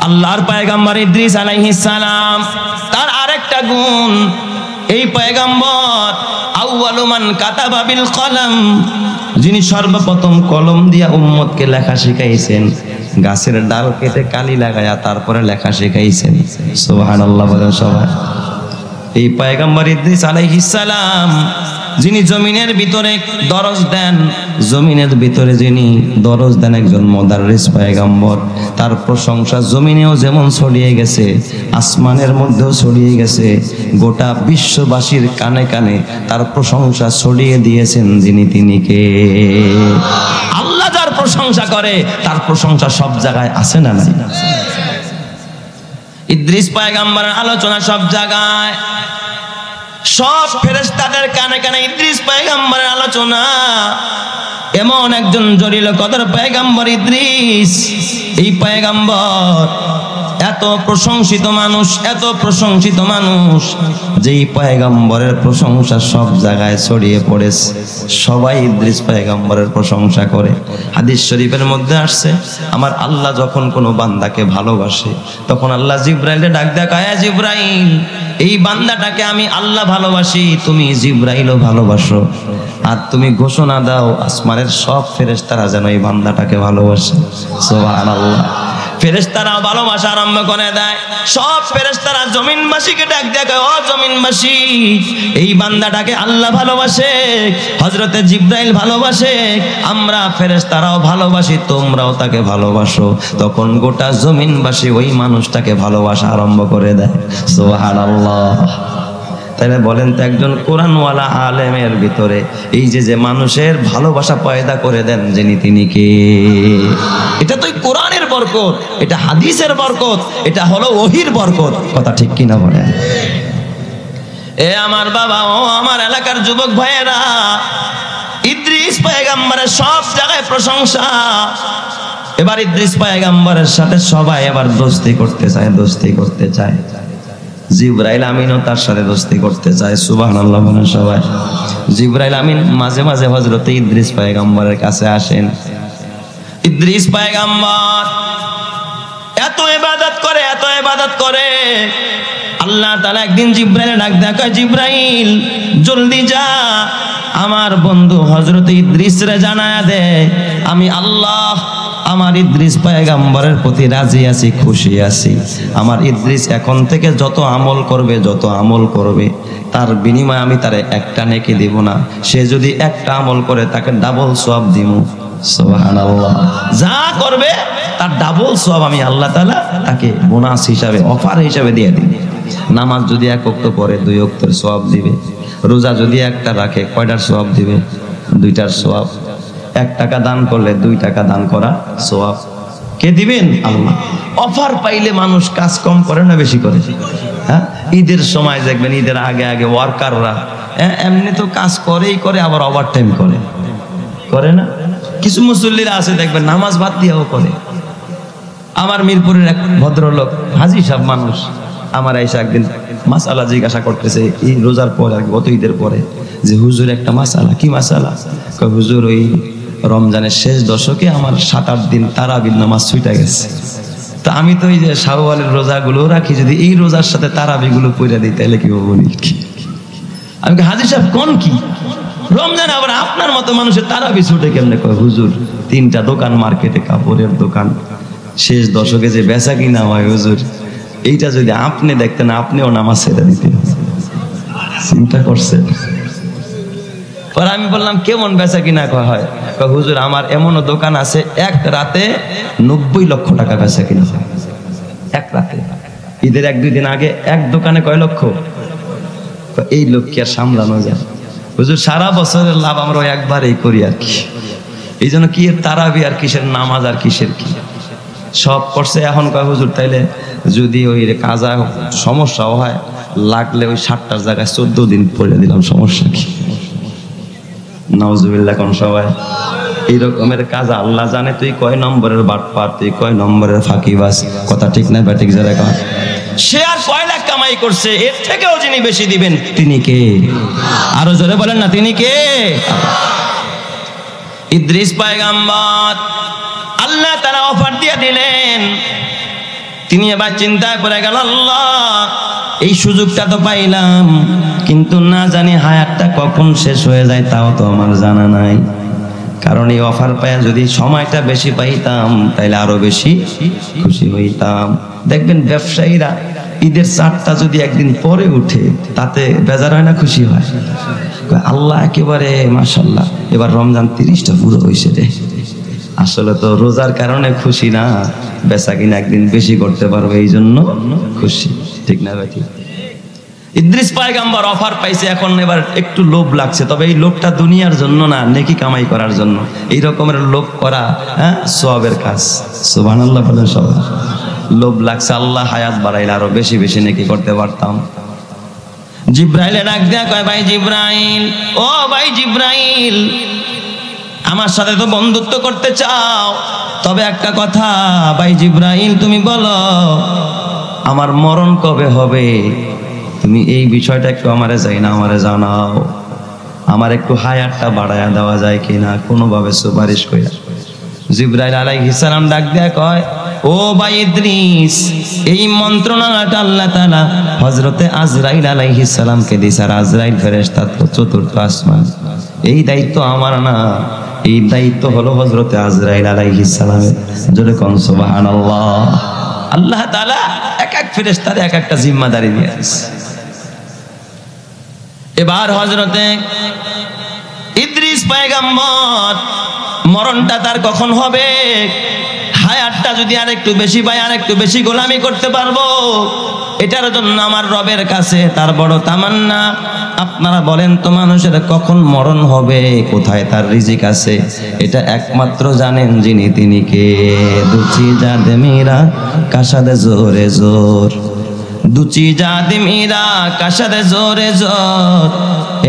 আল্লাহর পয়গম্বর ইদ্রিস আলাইহিস সালাম, তার আরেকটা গুণ, এই পয়গম্বর আউয়ালু মান কাতাবা বিল কলম, যিনি সর্বপ্রথম কলম দিয়া উম্মতকে লেখা শিখাইছেন। গাছের ডাল কেটে কালি লাগায়া তারপরে লেখা শিখাইছেন। সুবহানাল্লাহ বলেন সবাই। এই পয়গম্বর ইদ্রিস আলাইহিস সালাম, যিনি জমিনের ভিতরে দরজ দেন, জমিনের ভিতরে যিনি দরজ দেন, একজন মুদাররিস পয়গম্বর। তার প্রশংসা জমিনেও যেমন ছড়িয়ে গেছে, আসমানের মধ্যেও ছড়িয়ে গেছে, গোটা বিশ্ববাসীর কানে কানে তার প্রশংসা ছড়িয়ে দিয়েছেন যিনি, তিনি কে? আল্লাহ যার প্রশংসা করে তার প্রশংসা সব জায়গায় আছে না নাই? ইদ্রিস পয়গম্বরের আলোচনা সব জায়গায়, সব ফেরেশতাদের কানে কানে ইদ্রিস পয়গম্বরের আলোচনা। এমন একজন জলিল কদর পয়গম্বর ইদ্রিস। এই পয়গম্বর এত প্রশংসিত মানুষ, এত প্রশংসিত মানুষ, যেই পয়গম্বরের প্রশংসা সব জায়গায় ছড়িয়ে পড়েছে। সবাই ইদ্রিস পয়গম্বরের প্রশংসা করে। হাদিস শরীফের মধ্যে আসছে, আমার আল্লাহ যখন কোনো বান্দাকে ভালোবাসে, তখন আল্লাহ জিবরাইলকে ডাক দেয়, আয়া জিবরাইল, এই বান্দাটাকে আমি আল্লাহ ভালোবাসি, তুমি জিবরাইলও ভালোবাসো, আর তুমি ঘোষণা দাও আসমানের সব ফেরেশতারা যেন এই বান্দাটাকে ভালোবাসে। সুবহানাল্লাহ। ফেরেশতারা ভালোবাসা আরম্ভ করে দেয়। সব ফেরেশতারা জমিনবাসীকে ডাক দেয়, ও জমিনবাসী, এই বান্দাটাকে আল্লাহ ভালোবাসে, হযরতে জিবরাইল ভালোবাসে, আমরা ফেরেশতারাও ভালোবাসি, তোমরাও তাকে ভালোবাসো। তখন গোটা জমিনবাসী ওই মানুষটাকে ভালোবাসা আরম্ভ করে দেয়। সুবহানাল্লাহ। তাহলে বলেন তো, একজন কোরআনওয়ালা আলেমের ভিতরে এই যে মানুষের ভালোবাসা পয়দা করে দেন যিনি, তিনি কে? এটা তো কোরআনের বরকত, এটা হাদিসের বরকত, এটা হলো ওহির বরকত। কথা ঠিক কিনা বলেন? এ আমার বাবা, ও আমার এলাকার যুবক ভাইয়েরা, ইদ্রিস পয়গম্বরের সব জায়গায় প্রশংসা। এবার ইদ্রিস পয়গম্বরের সাথে সবাই এবার দোস্তি করতে চায়, দোস্তি করতে চায়। জিবরাইল আমিনও তার সাথে দোস্তি করতে চায়। সুবহানাল্লাহ বলেন সবাই। জিবরাইল আমিন মাঝে মাঝে হযরত ইদ্রিস পয়গম্বরের কাছে আসেন। ইদ্রিস পয়গম্বর এত ইবাদত করে, এত ইবাদত করে, আল্লাহ তাআলা একদিন জিবরাইল ডাক দেয়, কয় জিবরাইল জলদি যা, আমার বন্ধু হযরত ইদ্রিসরে জানায়া দে আমি আল্লাহ আমার ইদ্রিস পয়গম্বরের প্রতি রাজি আছি, খুশি আছি। আমার ইদ্রিস এখন থেকে যত আমল করবে, যত আমল করবে, তার বিনিময়ে আমি তারে একটা নেকি দিব না। সে যদি একটা আমল করে তাকে ডাবল সওয়াব দিব। সুবহানাল্লাহ। যা করবে তার ডাবল সওয়াব আমি আল্লাহ তাআলা তাকে বোনাস হিসাবে, অফার হিসাবে দিয়ে দিই। নামাজ যদি এক ওয়াক্ত পড়ে 2 ওয়াক্তের সওয়াব দিবে। রোজা যদি একটা রাখে কয়টার সওয়াব দিবে? 2টার সওয়াব। 1 টাকা দান করলে 2 টাকা দান করা সওয়াব। কে দিবেন? আল্লাহ। অফার পাইলে মানুষ কাজ কম করে না বেশি করে? হ্যাঁ, ঈদের সময় দেখবেন, ঈদের আগে আগে ওয়ার্কাররা এমনি তো কাজ করেই করে, আবার ওভার টাইম করে, করে না? কিছু মুসল্লিরা আছে দেখবেন নামাজ বাদ দিয়েও করে। আমার মিরপুরের এক ভদ্রলোক, হাজী সাহেব মানুষ, আমার আইসা একদিন মাসালা জিজ্ঞাসা করতেছে, এই রোজার পরে, গত ঈদের পরে, যে হুজুর একটা মাসালা। কি মাসালা? কয় হুজুর, ওই রমজানের শেষ দশকে আমার 7-8 দিন তারাবির নামাজ ছুটে গেছে। তা আমি তো এই যে শাওয়ালের রোজাগুলো রাখি, যদি এই রোজার সাথে তারাবিগুলো পড়ে দিই তাহলে কি হবে? আমি হাজী সাহেব কোন কি রমজান আবার আপনার মতো মানুষের তারাবি ছুটে কেমনে? কয় হুজুর 3টা দোকান মার্কেটে, কাপড়ের দোকান, শেষ দশকে যে বেচা কিনা হয় হুজুর, এইটা যদি আপনি দেখতেন আপনিও নামাজ ছেড়ে দিতেন। চিন্তা করছেন? পরে আমি বললাম কেমন বেচা কিনা হয়? হুজুর আমার এমনও দোকান আছে এক রাতে 90 লক্ষ টাকা বেচা কিনা হয়। এক রাতে, ঈদের 1-2 দিন আগে এক দোকানে কয় লক্ষ? এই লোক কি আর সামলানো যায়? হুজুর সারা বছরের লাভ আমরা একবারেই করি আর কি। এই জন্য কি তারাবি আর কিসের নামাজ আর কিসের কি। সব করছে। এখন কয় হুজুর তাইলে যদি ওই কাজা সমস্যাও হয় লাগলে ওই 7টার জায়গায় 14 দিন পড়ে দিলাম, সমস্যা কি? নাউজুবিল্লাহ। কোন সবাই এই রকমের কাজ আল্লাহ জানে তুই কয় নম্বরের বাটপার, তুই কয় নম্বরের ফাঁকিবাজ। কথা ঠিক না ব্যাটিক যারা কয়? সে আর কয় লাখ কামাই করছে, এর থেকেও যিনি বেশি দিবেন তিনি কে? আরো জোরে বলেন না, তিনি কে? ইদ্রিস পয়গম্বর আল্লাহ তাআলা অফার দিয়ে দিলেন। তিনি এবার চিন্তায় পড়ে গেল, আল্লাহ এই সুযোগটা তো পাইলাম, কিন্তু না জানি হায়াতটা কখন শেষ হয়ে যায় তাও তো আমার জানা নাই। কারণ এই অফার পায় যদি সময়টা বেশি পাইতাম তাইলে আরো বেশি খুশি হইতাম। দেখবেন ব্যবসায়ীরা ঈদের চাঁদটা যদি একদিন পরে উঠে তাতে বেজার হয় না, খুশি হয়। আল্লাহ একেবারে মাশাআল্লাহ এবার রমজান 30টা পুরো হয়েছে রে। আসলে তো রোজার কারণে খুশি না, বেচা কিনা একদিন বেশি করতে পারবে এই জন্য খুশি। ঠিক না ভাই? ঠিক। ইদ্রিস পয়গম্বর অফার পাইছে, এখন এবার একটু লোভ লাগছে, তবে এই লোভটা দুনিয়ার জন্য না, নেকি কামাই করার জন্য। এই রকমের লোভ করা সওয়াবের কাজ। সুবহানাল্লাহ বলেন সবাই। লোভ লাগছে, আল্লাহ হায়াত বাড়াইলে আরো বেশি বেশি নেকি করতে পারতাম। জিব্রাইলে ডাক দেয়া কয়, ভাই জিব্রাইল, ও ভাই জিব্রাইল, আমার সাথে তো বন্ধুত্ব করতে চাও, তবে একটা কথা ভাই জিব্রাইল, তুমি বলো আমার মরণ কবে হবে? তুমি এই বিষয়টা একটু আমারে জানাও, আমার একটু হায়াতটা বাড়ায়া দেওয়া যায় কিনা, কোনোভাবে সুপারিশ কইরা। জিব্রাইল আলাইহিস সালাম ডাক দেয়া কয়, ও ভাই ইদ্রিস, এই মন্ত্রণাটা আল্লাহ তাআলা হযরতে আজরাইল আলাইহিস সালামকে দিয়েছে। আর আজরাইল ফেরেশতা তো 4র্থ আসমান, এই দায়িত্ব আমার না, এই দায়িত্ব হলো হযরতে আজরাইল আলাইহিস সালামের। জোরে কোন সুবহানাল্লাহ। আল্লাহ তাআলা এক এক ফেরেশতারে এক একটা জিম্মাদারি দিয়েছে। এবার হযরতে ইদ্রিস পয়গম্বর মরণটা তার কখন হবে? হায়াতটা যদি আর একটু বেশি পাই, আর একটু বেশি গোলামি করতে পারবো, এটার জন্য আমার রবের কাছে তার বড় তামান্না। আপনারা বলেন তো, মানুষের কখন মরণ হবে, কোথায় তার রিজিক আছে, এটা একমাত্র জানেন যিনি, তিনি কে? দুচি জাদ মীরা কাশাদে জোরে জোর, দুচি জাদ মীরা কাশাদে জোরে জোর,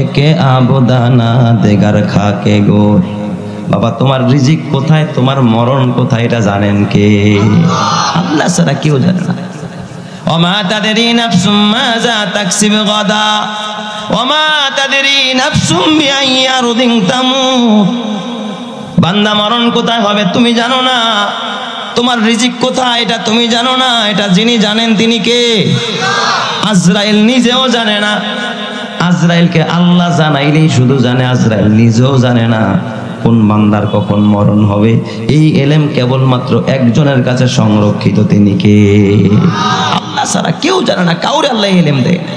একে আবদানা দেগার খাকে গোর। বাবা, তোমার রিজিক কোথায়, তোমার মরণ কোথায়, এটা জানেন কে? আল্লাহ ছাড়া কেউ জানে না। ওমা তাদরি নাফসুম মাযা তাকসিবু গাদা, ওমা তাদরি নাফসুম বিআইয়ি আরদিন তামুত। বান্দা, মরণ কোথায় হবে তুমি জানো না, তোমার রিজিক কোথায় এটা তুমি জানো না, এটা যিনি জানেন তিনি কে? আজরাইল নিজেও জানে না। আজরাইলকে আল্লাহ জানাইলেই শুধু জানে, আজরাইল নিজেও জানে না কোন বান্দার কখন মরণ হবে। এই এলেম কেবলমাত্র একজনের কাছে সংরক্ষিত, তিনি কে? আল্লাহ ছাড়া কেউ জানে না, কাউরে আল্লাহ এলেম দেয় না।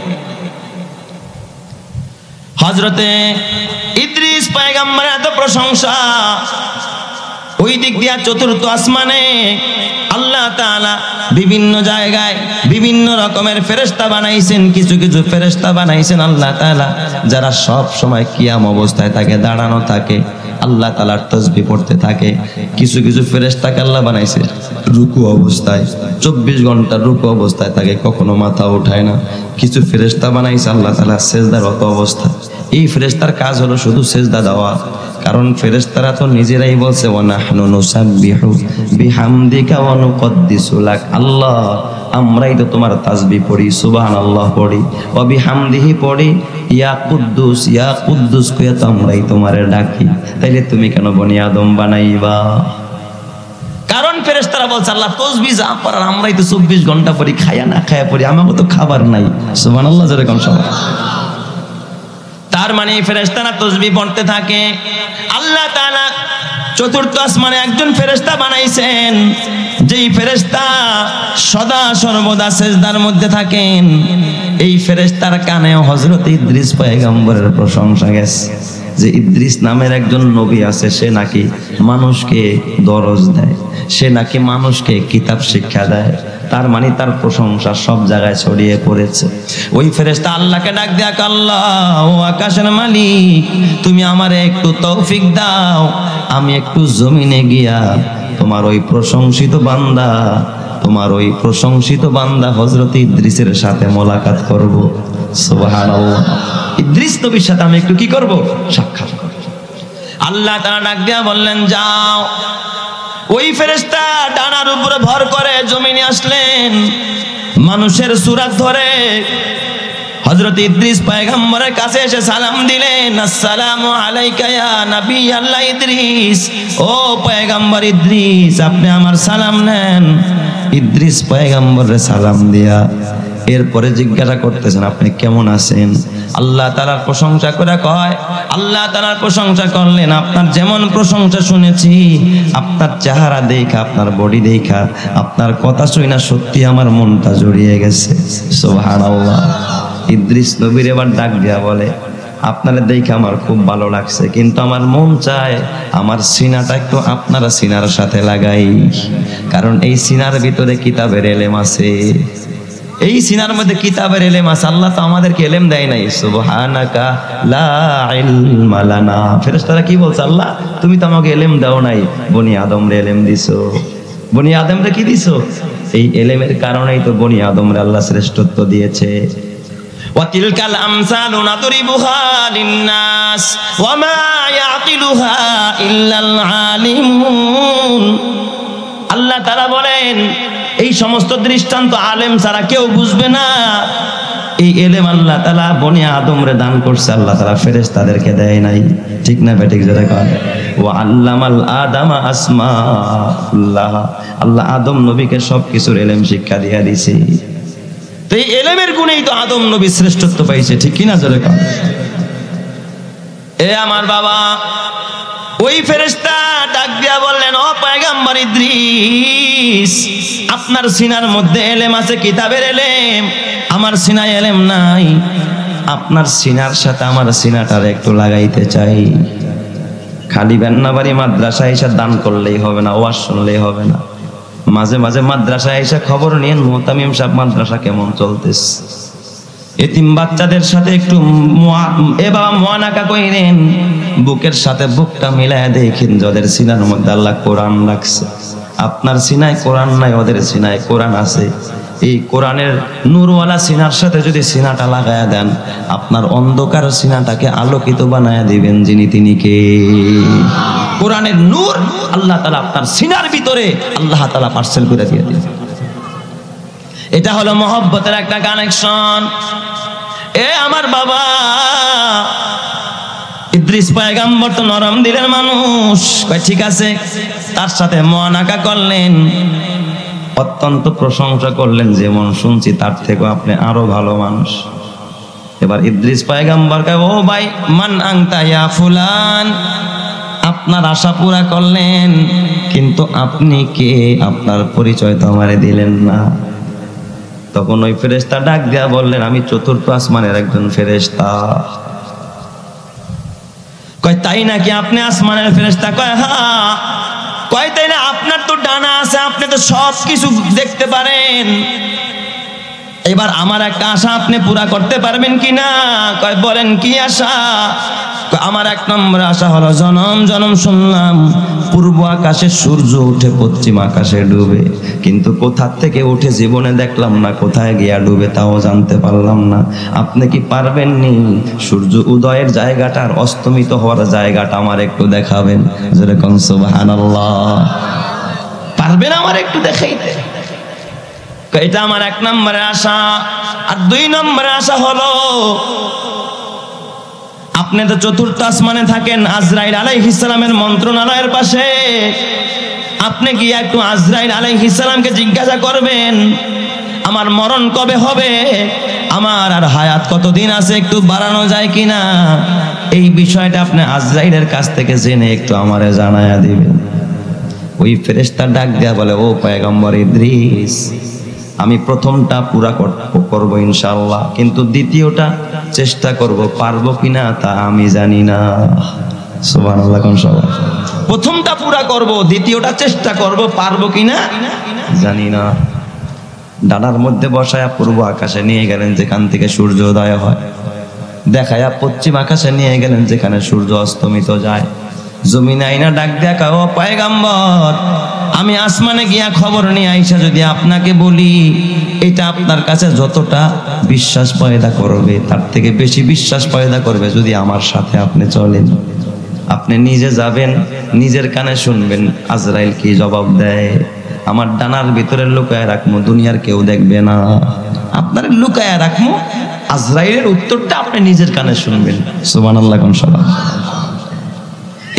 হযরতে ইদ্রিস পয়গম্বরের এত প্রশংসা, ওই দিক দিয়া 4র্থ আসমানে আল্লাহ তাআলা বিভিন্ন জায়গায় বিভিন্ন রকমের ফেরেশতা বানাইছেন। কিছু কিছু ফেরেশতা বানাইছেন আল্লাহ তাআলা যারা সব সময় কিয়াম অবস্থায় থাকে, দাঁড়ানো থাকে, আল্লাহ তাআলার তাসবিহ পড়তে থাকে। কিছু কিছু ফেরেশতাকে আল্লাহ বানাইছে রুকু অবস্থায়, 24 ঘন্টা রুকু অবস্থায় থাকে, কখনো মাথা উঠায় না। কিছু ফেরেশতা বানাইছে আল্লাহ তাআলা সিজদারত অবস্থায়। এই ফেরেশতার কাজ হলো শুধু সিজদা দেওয়া, কারণ ফেরেশতারা তো নিজেরাই বলছে, ওয়া নাহনু নুসাব্বিহু বিহামদিকা ওয়া নুকদ্দিসু লাক। আল্লাহ, আমরাই তো তোমার তাসবিহ পড়ি, সুবহানাল্লাহ পড়ি, ওয়া বিহামদিহি পড়ি, ইয়া কুদ্দুস কইয়া তো আমরাই তোমারে ডাকি, তাইলে তুমি কেন বনি আদম বানাইবা? কারণ ফেরেশতারা বলছে, আল্লাহ তাসবিহ যা পড়ার আমরাই তো 24 ঘন্টা পড়ি, খায়া না খায়া পড়ি, আমাকে তো খাবার নাই। সুবহানাল্লাহ জোরে কোন সবাই। তার মানে ফেরেশতারা তাসবিহ পড়তে থাকে। আল্লাহ তাআলা 4র্থ আসমানে একজন ফেরেশতা বানাইছেন, যেই ফেরেশতা সদা সর্বদা সিজদার মধ্যে থাকেন। এই ফেরেশতার কানেও হযরত ইদ্রিস পয়গম্বরের প্রশংসা গেছে যে ইদ্রিস নামের একজন নবী আছে, সে নাকি মানুষকে দরজ দেয়, সে নাকি মানুষকে কিতাব শিক্ষা দেয়, তার মানে তার প্রশংসা সব জায়গায় ছড়িয়ে পড়েছে। ওই ফেরেশতা আল্লাহকে ডাক দেয়া, আল্লাহ ও আকাশের মালিক, তুমি আমারে একটু তৌফিক দাও, আমি একটু জমিনে গিয়া তোমার ওই প্রশংসিত বান্দা হযরত ইদ্রিসের সাথে মোলাকাত করব। সুবহানাল্লাহ। ইদ্রিস নবীর সাথে আমি একটু কি করব? সাক্ষাৎ করব। আল্লাহ তাআলা ডাক দিয়া বললেন, যাও। ওই ফেরেশতা ডানার উপরে ভর করে জমিনে আসলেন, মানুষের সূরত ধরে হযরত ইদ্রিস পয়গম্বরের কাছে এসে সালাম দিলেন, আসসালামু আলাইকা ইয়া নবী আল্লাহ ইদ্রিস। ও পয়গম্বর ইদ্রিস, আপনি আমার সালাম নেন। ইদ্রিস পয়গম্বরের সালাম দিয়া এরপরে জিজ্ঞাসা করতেছেন, আপনি কেমন আছেন? আল্লাহ তাআলার প্রশংসা করে কয়, আল্লাহ তাআলার প্রশংসা করলেন, আপনার যেমন প্রশংসা শুনেছি, আপনার চেহারা দেখা, আপনার বডি দেখা, আপনার কথা শুনে সত্যি আমার মনটা জড়িয়ে গেছে। সুবহানাল্লাহ। ইদ্রিস নবীর এবার ডাক দিয়া বলে, আপনারা দেখে আমার খুব ভালো লাগছে, কিন্তু আমার মন চায় আমার সিনাটা একটু আপনারা সিনার সাথে লাগাই, কারণ এই সিনার ভিতরে কিতাবের এলেম আছে। এই সিনার মধ্যে কিতাবের এলেম আছে। আল্লাহ তো আমাদেরকে এলেম দেয় নাই। সুবহানাকা লা ইলমা লানা। ফেরেশতারা কি বলছে? আল্লাহ তুমি তো আমাকে এলেম দাও নাই, বনি আদমরে এলেম দিছো। বনি আদমরে কি দিছো? এই এলেমের কারণেই তো বনি আদমরে আল্লাহ শ্রেষ্ঠত্ব দিয়েছে। ওয়াতিলকাল আমসালু নাদরিবুহা লিন্নাস ওয়া মা ইয়াকিলুহা ইল্লাল আলিমুন। আল্লাহ তাআলা বলেন, এই সমস্ত দৃষ্টান্ত আলেম ছাড়া কেউ বুঝবে না। এই এলেম আল্লাহ তাআলা বনি আদমরে দান করছে, আল্লাহ তাআলা ফেরেশতাদেরকে দেয় নাই। ঠিক না বেঠিক? জোরে কন। ওয়া আল্লামাল আদামা আসমাউল্লাহ। আল্লাহ আদম নবীকে সবকিছুর এলেম শিক্ষা দিয়া দিয়েছে। তো এই এলেমের গুণেই তো আদম নবী শ্রেষ্ঠত্ব পাইছে। ঠিক কি না? জোরে কন। এ আমার বাবা, ওই ফেরেশতা ডাক দিয়া বললেন, ও পয়গম্বর ইদ্রিস, আপনার সিনার মধ্যে এলেম আছে, কিতাবের এলেম, আমার সিনায় এলেম নাই। আপনার সিনার সাথে আমার সিনাটার একটু লাগাইতে চাই। খালি বেন্নাবাড়ি মাদ্রাসায় এসে দান করলেই হবে না, ওয়াজ শুনলেই হবে না, মাঝে মাঝে মাদ্রাসায় এসে খবর নিয়েন মুহতামিম সাহেব মাদ্রাসা কেমন চলতেছে। এতিম বাচ্চাদের সাথে একটু মুআনাকা কইরেন, বুকের সাথে বুকটা মিলায় দেখেন যাদের সিনার মধ্যে আল্লাহ কোরআন রাখছে। আপনার সিনায় কোরআন নাই, ওদের সিনায় কোরআন আছে। এই কোরআনের নূরওয়ালা সিনার সাথে যদি সিনাটা লাগায়া দেন, আপনার অন্ধকার সিনাটাকে আলোকিত বানায়া দিবেন যিনি, তিনি কে? কোরআনের নূর আল্লাহ তাআলা আপনার সিনার ভিতরে আল্লাহ তাআলা পার্সেল করে দিয়ে দিবেন। এটা হলো মহব্বতের একটা কানেকশন। এ আমার বাবা, ইদ্রিস পয়গম্বর তো নরম দিলের মানুষ, কয় ঠিক আছে। তার সাথে মুআনাকা করলেন, অত্যন্ত প্রশংসা করলেন, যেমন শুনছি তার থেকে আপনি আরো ভালো মানুষ। এবার ইদ্রিস পয়গম্বর কয়, ও ভাই, মান আনতা ইয়া ফুলান। আপনার আশা পুরা করলেন, কিন্তু আপনি কে? আপনার পরিচয় তো আমারে দিলেন না। তখন ওই ফেরেশতা ডাক দিয়া বললেন, আমি চতুর্থ আসমানের একজন ফেরেশতা। কয় তাই নাকি? আপনি আসমানের ফেরেশতা? কয় হ্যাঁ। কয় তাই না? আপনার তো ডানা আছে, আপনি তো সব কিছু দেখতে পারেন। এবার আমার একটা আশা আপনি পুরা করতে পারবেন কিনা? কয় বলেন, কি আশা? আমার এক নম্বর আশা হলো, জনম জনম শুনলাম পূর্ব আকাশে সূর্য উঠে পশ্চিম আকাশে ডুবে, কিন্তু কোথা থেকে উঠে জীবনে দেখলাম না, কোথায় গিয়া ডুবে তাও জানতে পারলাম না। আপনি কি পারবেননি সূর্য উদয়ের জায়গাটা আর অস্তমিত হওয়ার জায়গাটা আমার একটু দেখাবেন? যেরকম সুবহানাল্লাহ। পারবেন আমার একটু দেখাইতে? এটা আমার এক নম্বরের আশা। আর দুই নম্বরের আশা হলো, আপনি তো চতুর্থ আসমানে থাকেন, আজরাইল আলাইহিস সালামের মন্ত্রণালয়ের পাশে। আপনি কি একটু আজরাইল আলাইহিস সালামকে জিজ্ঞাসা করবেন আমার মরণ কবে হবে, আমার আর হায়াত কতদিন আছে, একটু বাড়ানো যায় কিনা? এই বিষয়টা আপনি আজরাইলের কাছ থেকে জেনে একটু আমারে জানায়া দিবেন। ওই ফেরেশতা ডাক দেয়া বলে, ও পয়গম্বর ইদ্রিস, আমি প্রথমটা পুরা করব ইনশাআল্লাহ, কিন্তু দ্বিতীয়টা চেষ্টা করব, পারবো কিনা তা আমি জানি না। সুবহানাল্লাহ। কোন সবাই? প্রথমটা পুরা করব, দ্বিতীয়টা চেষ্টা করব, পারবো কিনা জানি না। ডানার মধ্যে বসায়া পূর্ব আকাশে নিয়ে গেলেন যেখান থেকে সূর্যোদয় হয়, দেখায়া পশ্চিম আকাশে নিয়ে গেলেন যেখানে সূর্য অস্তমিত যায়। জমিনে আইনা ডাক দেখা, ও পয়গম্বর, আমি আসমানে গিয়া খবর নিয়ে আইসা যদি আপনাকে বলি, এটা আপনার কাছে যতটা বিশ্বাস পয়দা করবে তার থেকে বেশি বিশ্বাস পয়দা করবে যদি আমার সাথে আপনি চলেন। আপনি নিজে যাবেন, নিজের কানে শুনবেন আজরাইল কি জবাব দেয়। আমার ডানার ভিতরে লুকায় রাখবো, দুনিয়ার কেউ দেখবে না। আপনার লুকায় রাখবো, আজরাইলের উত্তরটা আপনি নিজের কানে শুনবেন। সুবহানাল্লাহ কোন সবাই।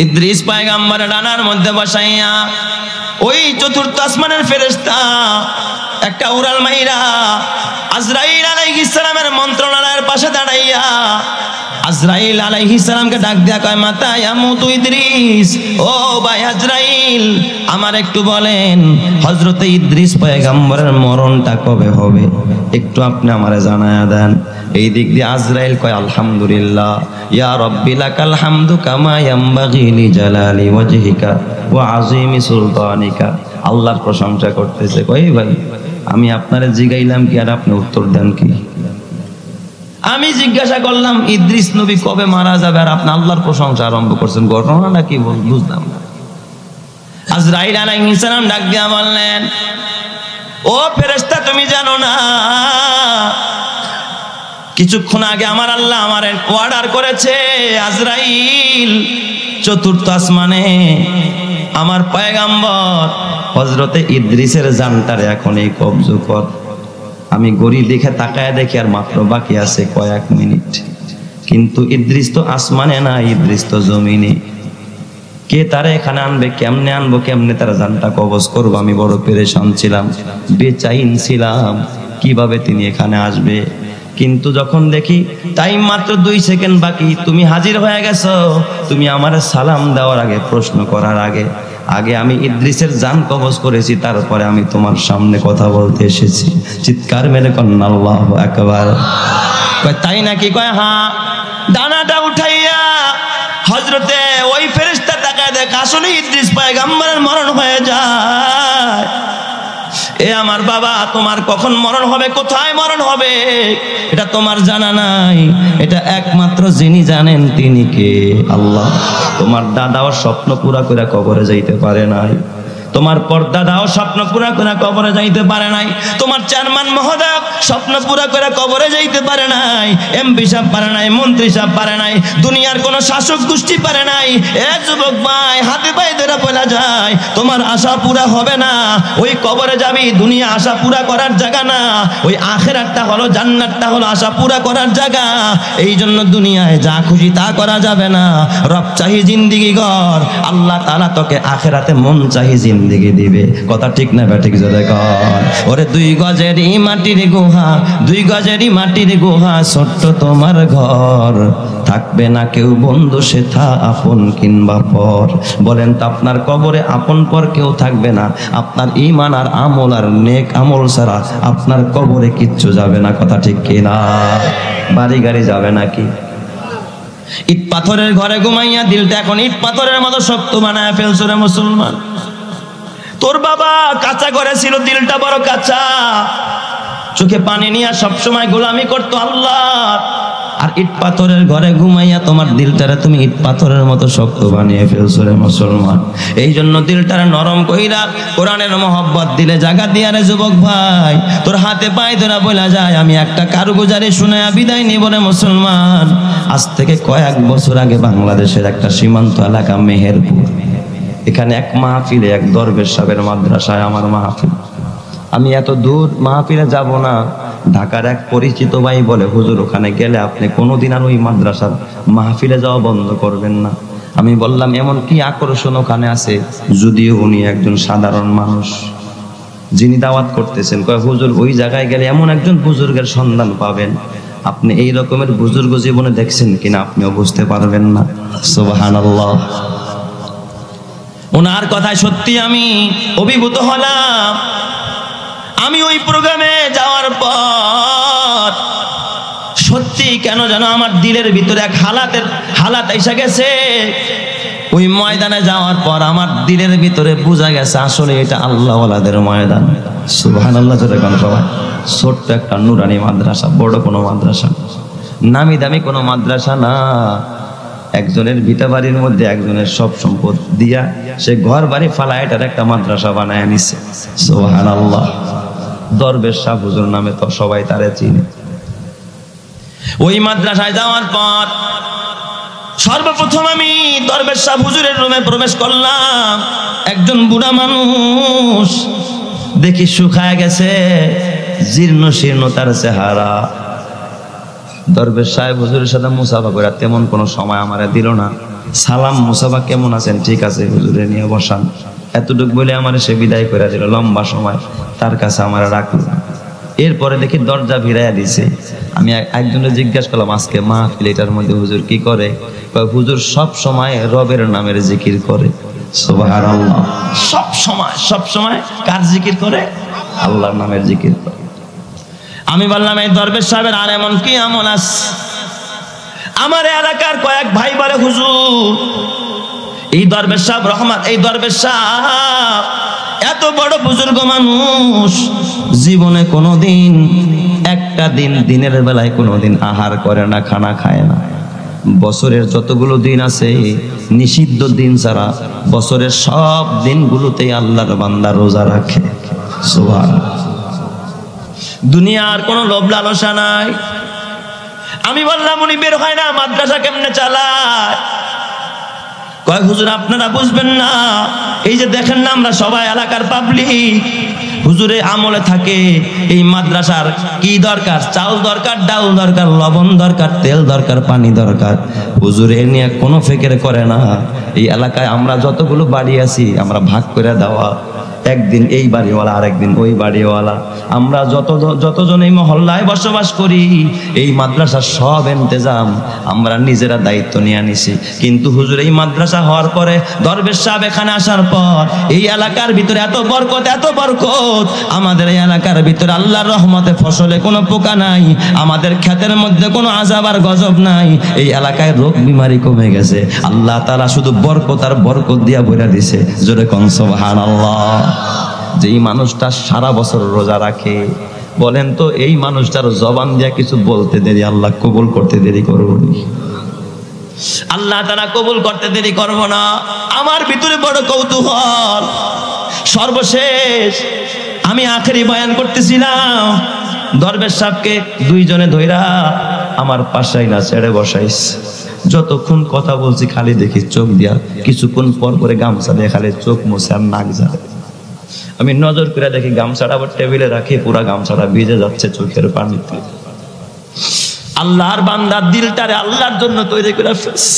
ইদ্রিস পয়গম্বর ডানার মধ্যে বসাইয়া ওই চতুর্থ আসমানের ফেরেশতা একটা উড়াল মাইরা আজরাইল আলাইহিস সালামের মন্ত্রণালয়ের পাশে দাঁড়াইয়া আজরাইল আলাইহিস সালামকে ডাক দেয়া কয়, মাতা ইয়ামুতু ইদ্রিস, ও ভাই আজরাইল, আমার একটু বলেন হযরতে ইদ্রিস পয়গম্বরের মরণটা কবে হবে, একটু আপনি আমারে জানায়া দেন। এই দিক দিয়ে আজরাইল কয়, আলহামদুলিল্লাহ ইয়া রাব্বি লাকাল হামদু কামা ইয়ামবাগি লিজালালি ওয়াজহিকা ওয়া আযীমি সুলতানিকা। আল্লাহর প্রশংসা করতেছে। কই ভাই, আমি আপনারে জিগাইলাম কি আর আপনি উত্তর দেন কি? আমি জিজ্ঞাসা করলাম ইদ্রিস নবী কবে মারা যাবে, আর আপনি আল্লাহর প্রশংসা আরম্ভ করছেন, ঘটনাটা কি বুঝলাম না। আজরাইল আলাইহিস সালাম ডাক দিয়া বললেন, ও ফেরেশতা, তুমি জানো না কিছুক্ষণ আগে আমার আল্লাহ আমার অর্ডার করেছে, আজরাইল চতুর্থ আসমানে আমার পয়গম্বর হযরতে ইদ্রিসের জানটারে এখন এই কবজ কর। আমি গড়ি দেখে তাকায় দেখি আর মাত্র বাকি আছে কয়েক মিনিট, কিন্তু ইদ্রিস তো আসমানে না, ইদ্রিস তো জমিনে। কে তারা এখানে আনবে, কেমনে আনবো, কেমনে তারা জানটা কবজ করবো? আমি বড় পেরেশান ছিলাম, বেচাইন ছিলাম কিভাবে তিনি এখানে আসবে। কিন্তু যখন দেখি টাইম মাত্র 2 সেকেন্ড বাকি, তুমি হাজির হয়ে গেছো, তুমি আমার সালাম দেওয়ার আগে, প্রশ্ন করার আগে আগে আমি ইদ্রিসের জান কবজ করেছি, তারপরে আমি তোমার সামনে কথা বলতে এসেছি। চিৎকার মেরে কন্যা আল্লাহু আকবার। কয় তাই নাকি? কয় হ্যাঁ। ডানাটা উঠাইয়া হযরতে ওই ফেরেশতা তাকায় দেখ, আসলে ইদ্রিস পয়গম্বরের মরণ হয়ে যায়। এ আমার বাবা, তোমার কখন মরণ হবে, কোথায় মরণ হবে, এটা তোমার জানা নাই। এটা একমাত্র যিনি জানেন তিনি কে? আল্লাহ। তোমার দাদাও স্বপ্ন পুরা করে কবরে যাইতে পারে নাই, তোমার পর্দাদাও স্বপ্ন পুরা করে কবরে যাইতে পারে নাই, তোমার চেয়ারম্যান মহোদয় স্বপ্ন পুরা করে কবরে যাইতে পারে নাই, এমপি সাহেব পারে নাই, মন্ত্রী সাহেব পারে নাই, দুনিয়ার কোন শাসক গোষ্ঠী পারে নাই। এ যুবক ভাই, হাতে পায়ে ধরে বলা যায় তোমার আশা পুরা হবে না। ওই কবরে যাবি, দুনিয়া আশা পুরা করার জায়গা না, ওই আখিরাতটা হলো, জান্নাতটা হলো আশা পুরা করার জায়গা। এই জন্য দুনিয়ায় যা খুশি তা করা যাবে না। রব চাহি জিন্দিগি গর, আল্লাহ তাআলা তোকে আখিরাতে মন চাহি জিন্দিগি দিবে। কথা ঠিক না ঠিক জোরে কর। ওরে 2 গজেরই মাটির গুহা, 2 গজেরই মাটির গুহা, ছোট্ট তোমার ঘর, থাকবে না কেউ বন্ধু সেথা আপন কিংবা পর। বলেন তো আপনার কবরে আপন পর কেউ থাকবে না। আপনার ঈমান আর আমল আর নেক আমল ছাড়া আপনার কবরে কিচ্ছু যাবে না। কথা ঠিক কিনা? বাড়ি গাড়ি যাবে নাকি? ইট পাথরের ঘরে ঘুমাইয়া দিলটা এখন ইট পাথরের মতো শক্ত বানায় ফেলছো রে মুসলমান। তোর বাবা কাঁচা ঘরে ছিল, দিলটা বড় কাঁচা, চোখে পানি নিয়ে সবসময় গোলামি করতো আল্লাহ। আর ইট পাথরের ঘরে ঘুমাইয়া তোমার দিলটারে তুমি ইট পাথরের মতো শক্ত বানিয়ে ফেলছো রে মুসলমান। এই জন্য দিলটারে নরম কইরা কোরআনের মহব্বত দিলে জায়গা দিয়া রে যুবক ভাই, তোর হাতে পায়ে ধরা বলা যায় আমি একটা কারগুজারি শুনায়া বিদায় নিব রে মুসলমান। আজ থেকে কয়েক বছর আগে বাংলাদেশের একটা সীমান্ত এলাকা মেহেরপুর, এখানে এক মাহফিলে এক দরবেশ সাহেবের মাদ্রাসায় আমার মাহফিল। আমি এত দূর মাহফিলে যাব না, ঢাকার এক পরিচিত ভাই বলে হুজুর ওখানে গেলে আপনি কোনোদিন আর ওই মাদ্রাসার মাহফিলে যাওয়া বন্ধ করবেন না। আমি বললাম এমন কি আকর্ষণ ওখানে আছে? যদিও উনি একজন সাধারণ মানুষ যিনি দাওয়াত করতেছেন, কয় হুজুর ওই জায়গায় গেলে এমন একজন বুজুর্গের সন্ধান পাবেন, আপনি এই রকমের বুজুর্গ জীবনে দেখছেন কিনা আপনিও বুঝতে পারবেন না। সুবহানাল্লাহ। ওনার কথায় সত্যি আমি অভিভূত হলাম। আমি ওই প্রোগ্রামে যাওয়ার পর সত্যি কেন যেন আমার দিলের ভিতরে এক হালাত এসে গেছে। ওই ময়দানে যাওয়ার পর আমার দিলের ভিতরে বোঝা গেছে আসলে এটা আল্লাহওয়ালাদের ময়দান। সুবহানাল্লাহ জোরে গান সবাই। ছোট্ট একটা নুরানি মাদ্রাসা, বড় কোনো মাদ্রাসা, নামি দামি কোনো মাদ্রাসা না। একজনের ভিটা বাড়ির মধ্যে একজনের সব সম্পদ দিয়া সে ঘর বাড়ি ফালায় এটার একটা মাদ্রাসা বানায় নিছে। সুবহানাল্লাহ। দরবেশ শাহ হুজুর নামে তো সবাই তারে চিনে। ওই মাদ্রাসায় যাওয়ার পর সর্বপ্রথম আমি দরবেশ শাহ হুজুরের রুমে প্রবেশ করলাম। একজন বুড়া মানুষ, দেখি শুকায় গেছে, জীর্ণ শীর্ণ তার চেহারা। দরবেশ সাহেব হুজুরের সাথে মুসাফা করে তেমন কোনো সময় আমারে দিল না। সালাম, মুসাফা, কেমন আছেন? ঠিক আছে, হুজুরে নিয়ে বসান, এতটুকু বলে আমার সে বিদায় করে দিল। লম্বা সময় তার কাছে আমার রাখল। এরপরে দেখি দরজা ভিড়াইয়া দিছে। আমি একজনে জিজ্ঞাসা করলাম আজকে মাহফিল এটার মধ্যে হুজুর কি করে? হুজুর সব সময় রবের নামের জিকির করে। সুবহানাল্লাহ। সব সময় কার জিকির করে? আল্লাহর নামের জিকির করে। আমি বললাম এই দরবেশ সাহেবের আর এমন কি আমল আছে? আমার এলাকার কয়েক ভাই বলে হুজুর এই দরবেশ সাহেব রহমান, এই দরবেশ সাহেব এত বড় বুজুর্গ মানুষ, জীবনে কোনোদিন একটা দিন দিনের বেলায় কোনোদিন আহার করে না, খানা খায় না। বছরের যতগুলো দিন আছে নিষিদ্ধ দিন ছাড়া বছরের সব দিনগুলোতেই আল্লাহর বান্দা রোজা রাখে। সুবহানাল্লাহ। দুনিয়ার কোনো লোভ লালসা নাই। আমি বললাম উনি বের হয় না, মাদ্রাসা কেমনে চালায়? কয় হুজুর আপনারা বুঝবেন না, এই যে দেখেন না আমরা সবাই এলাকার পাবলিক, হুজুরে আমলে থাকে। এই মাদ্রাসার কি দরকার? চাউল দরকার, ডাউল দরকার, লবণ দরকার, তেল দরকার, পানি দরকার। হুজুর এ নিয়ে কোনো ফিকির করে না। এই এলাকায় আমরা যতগুলো বাড়ি আছি আমরা ভাগ করে দেওয়া, একদিন এই বাড়িওয়ালা আরেকদিন ওই বাড়িওয়ালা। আমরা যতজন এই মহল্লায় বসবাস করি এই মাদ্রাসার সব ইন্তেজাম আমরা নিজেরা দায়িত্ব নিয়ে নিছি। কিন্তু হুজুর এই মাদ্রাসা হওয়ার পরে, দরবেশ সাহেব এখানে আসার পর এই এলাকার ভিতরে এত বরকত, এত বরকত। আমাদের এই এলাকার ভিতরে আল্লাহর রহমতে ফসলে কোনো পোকা নাই, আমাদের ক্ষেতের মধ্যে কোনো আযাব আর গজব নাই। এই এলাকায় রোগ বিমারি কমে গেছে। আল্লাহ তাআলা শুধু বরকত আর বরকত দিয়া বইরা দিছে। জোরে কোন সুবহানাল্লাহ। যেই মানুষটা সারা বছর রোজা রাখে, বলেন তো এই মানুষটার জবান দিয়া কিছু বলতে দেরি আল্লাহ কবুল করতে দেরি করবো? আল্লাহ তাআলা কবুল করতে দেরি করবো না। আমার ভিতরে বড় কৌতূহল। সর্বশেষ আমি আখেরি বয়ান করতেছিলাম, দরবেশ সাহেবকে দুইজনে ধইরা আমার পাশাই না ছেড়ে বসাইস। যতক্ষণ কথা বলছি খালি দেখি চোখ দিয়া, কিছুক্ষণ পর পরে গামছা দিয়ে খালি চোখ মুছে আর নাক ঝাড়ে। আমি নজর করে দেখি গামছাটা আবার টেবিলে রাখি, পুরা গামছাটা ভিজে যাচ্ছে চোখের পানিতে। আল্লাহর বান্দার দিলটারে আল্লাহর জন্য তৈরি করে ফেলছে।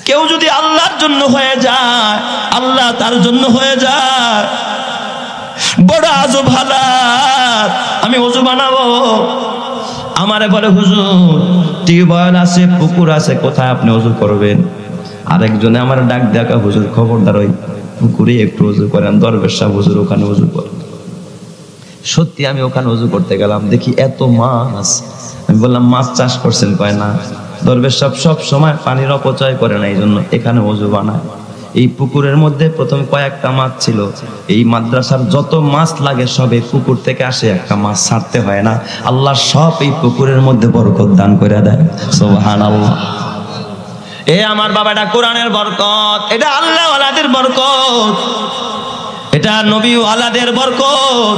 কেউ যদি আল্লাহর জন্য হয়ে যায়, আল্লাহ তার জন্য হয়ে যায়। বড় আজব হালাত। আমি ওযু বানাবো, আমারে বলে হুজুর টিউবওয়েল আছে, পুকুর আছে, কোথায় আপনি ওযু করবেন? আরেকজনে আমার ডাক দেখা, হুজুর খবরদার ওই পুকুরে একটু ওযু করেন, দরবেশ সাহেব হুজুর ওখানে ওযু করেন। সত্যি আমি ওখানে ওযু করতে গেলাম, দেখি এত মাছ। আমি বললাম মাছ চাষ করছেন? কয় না। দরবেশ সাহেব সব সময় পানির অপচয় করে না, এই জন্য এখানে ওযু বানায়। এই পুকুরের মধ্যে প্রথম কয়েকটা মাছ ছিল। এই মাদ্রাসার যত মাছ লাগে সব এই পুকুর থেকে আসে, একটা মাছ ছাড়তে হয় না। আল্লাহ সব এই পুকুরের মধ্যে বরকত দান করে দেয়। সুবহানাল্লাহ। এ আমার বাবাটা কোরআনের বরকত, এটা আল্লাহ ওয়ালাদের বরকত, এটা নবী ওয়ালাদের বরকত,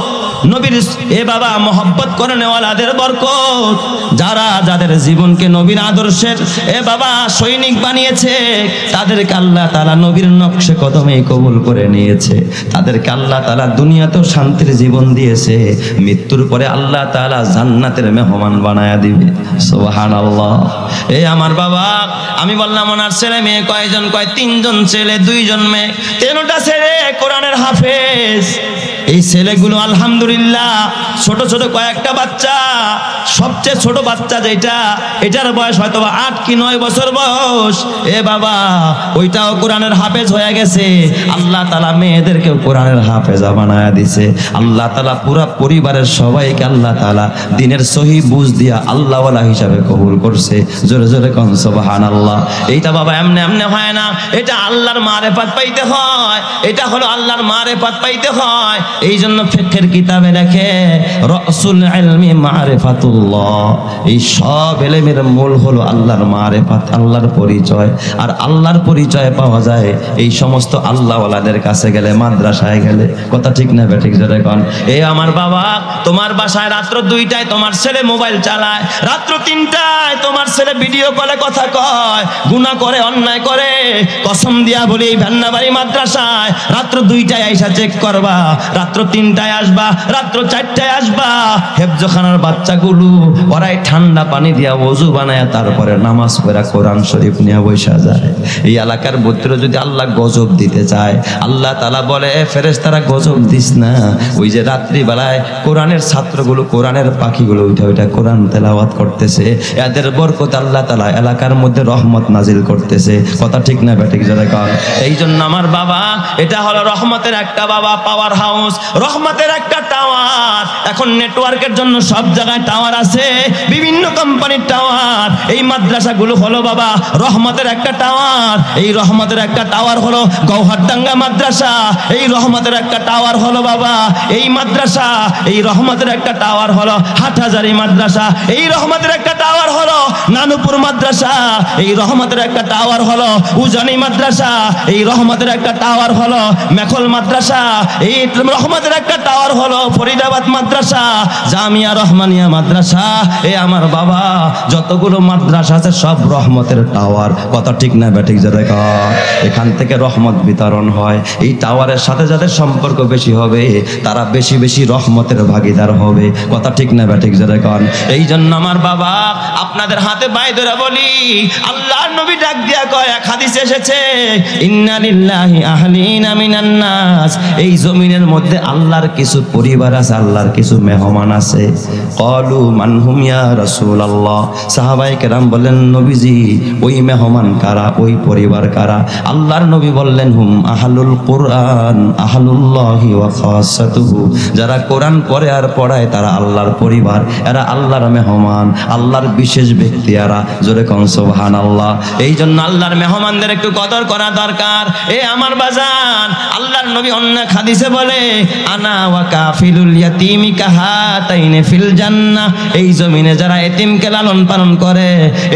নবীর এ বাবা মহব্বত করেন ওয়ালাদের বরকত। যারা যাদের জীবনকে নবীর আদর্শের এ বাবা সৈনিক বানিয়েছে, তাদেরকে আল্লাহ তাআলা নবীর নকশে কদমে কবুল করে নিয়েছে। তাদেরকে আল্লাহ তাআলা দুনিয়াতেও শান্তির জীবন দিয়েছে, মৃত্যুর পরে আল্লাহ তাআলা জান্নাতের মেহমান বানায়া দিবে। সুবহানাল্লাহ। এ আমার বাবা, আমি বললাম ওনার ছেলে মেয়ে কয়জন? কয় 3 জন ছেলে 2 জন মেয়ে। 3টা ছেলে কোরআনের হাফেজ, এই ছেলেগুলো আলহামদুলিল্লাহ ছোট ছোট কয়েকটা বাচ্চা, সবচেয়ে ছোট বাচ্চা যেটা, এটার বয়স হয়তো 8 কি 9 বছর বয়স। এ বাবা, ওইটাও কোরআনের হাফেজ হয়ে গেছে। আল্লাহ তাআলা মেয়েদেরকেও কোরআনের হাফেজা বানায়া দিছে। আল্লাহ তাআলা পুরো পরিবারের সবাইকে আল্লাহ তাআলা দ্বীনের সহি বুঝ দিয়া আল্লাহওয়ালা হিসাবে কবুল করছে। জোরে জোরে কোন সুবহানাল্লাহ। এইটা বাবা এমনি এমনি হয় না, এটা আল্লাহর মারেফাত পাইতে হয়, এটা হলো আল্লাহর মারেফাত পাইতে হয়। এই জন্য ফিকহের কিতাবে লেখে রাসূল ইলমি মারিফাতুল্লাহ, এই সব ইলমের মূল হলো আল্লাহর মারেফাত, আল্লাহর পরিচয়। আর আল্লাহর পরিচয় পাওয়া যায় এই সমস্ত আল্লাহওয়ালাদের কাছে গেলে, মাদ্রাসায় গেলে। কথা ঠিক না বেঠিক জোরে কোন। এ আমার বাবা, তোমার বাসায় রাত্র 2টায় তোমার ছেলে মোবাইল চালায়, রাত্র 3টায় তোমার ছেলে ভিডিও কলে কথা কয়, গুনাহ করে, অন্যায় করে। কসম দিয়া বলি এই ভেন্নাবাড়ি মাদ্রাসায় রাত্র 2টায় আইসা চেক করবা, রাত্র 3টায় আসবা, রাত্র 4টায় আসবা। হেফজখানার বাচ্চাগুলো ওরাই ঠান্ডা পানি দিয়া ওযু বানায় তারপরে নামাজ পড়া কোরআন শরীফ নিয়ে বসা যায়। এই এলাকার ভিতরে যদি আল্লাহ গজব দিতে চায়, আল্লাহ তাআলা বলে ফেরেশতারা গজব দিস না। ওই যে রাত্রি বেলায় কোরআনের ছাত্রগুলো, কোরআনের পাখিগুলো উঠে ওইটা কোরআন তেলাওয়াত করতেছে, এদের বরকত আল্লাহ তাআলা এলাকার মধ্যে রহমত নাজিল করতেছে। কথা ঠিক না বেঠিক জোরে কর। এই জন্য আমার বাবা, এটা হলো রহমতের একটা বাবা পাওয়ার হাউস, রহমতের একটা টাওয়ার। এখন নেটওয়ার্কের জন্য সব জায়গায় টাওয়ার আছে, বিভিন্ন কোম্পানির টাওয়ার। এই মাদ্রাসাগুলো হলো বাবা রহমতের একটা টাওয়ার। এই রহমতের একটা টাওয়ার হলো গৌহারডাঙ্গা মাদ্রাসা, এই রহমতের একটা টাওয়ার হলো বাবা এই মাদ্রাসা। এই রহমতের একটা টাওয়ার হলো হাটহাজারী মাদ্রাসা, এই রহমতের একটা টাওয়ার হলো নানুপুর মাদ্রাসা, এই রহমতের একটা টাওয়ার হলো উজানি মাদ্রাসা, এই রহমতের একটা টাওয়ার হলো মেখল মাদ্রাসা, এই রহমতের একটা টাওয়ার হলো ফরিদাবাদ মাদ্রাসা, জামিয়া রহমানিয়া মাদ্রাসা। এ আমার বাবা, যতগুলো মাদ্রাসা আছে সব রহমতের টাওয়ার। কথা ঠিক না বেঠিক জোরে কর। এখান থেকে রহমত বিতরণ হয়। এই টাওয়ারের সাথে যাদের সম্পর্ক বেশি হবে তারা বেশি বেশি রহমতের ভাগীদার হবে। কথা ঠিক না বেঠিক জোরে কর। এই জন্য আমার বাবা, আপনাদের হাতে পায়ে ধরে বলি, আল্লাহর নবী ডাক দিয়া কয়, এক হাদিসে এসেছে, ইন্না লিল্লাহি আহলিনা মিনান নাস, এই জমিনের মধ্যে আল্লাহর কিছু পরিবার আছে, আল্লাহর কিছু মেহমান আছে। ক্বালু মান হুম ইয়া রাসূলুল্লাহ, সাহাবায়ে কেরাম বলেন, নবীজি ওই মেহমান কারা, ওই পরিবার কারা? আল্লাহর নবী বললেন, হুম আহলুল কুরআন আহলুল্লাহি ওয়া খাসাতুহু, যারা কোরআন পড়ে আর পড়ায় তারা আল্লাহর পরিবার, এরা আল্লাহর মেহমান, আল্লাহর বিশেষ ব্যক্তি এরা। জোরে কোন সুবহানাল্লাহ। এই জন্য আল্লাহর মেহমানদের একটু কদর করা দরকার। এ আমার বাজান, আল্লাহর নবী অন্য হাদিসে বলে, আনা ওয়া কাফিলুল ইয়াতীমি কাহাতাইনি ফিল জান্নাহ, এই জমিনে যারা এতিমকে লালন পালন করে,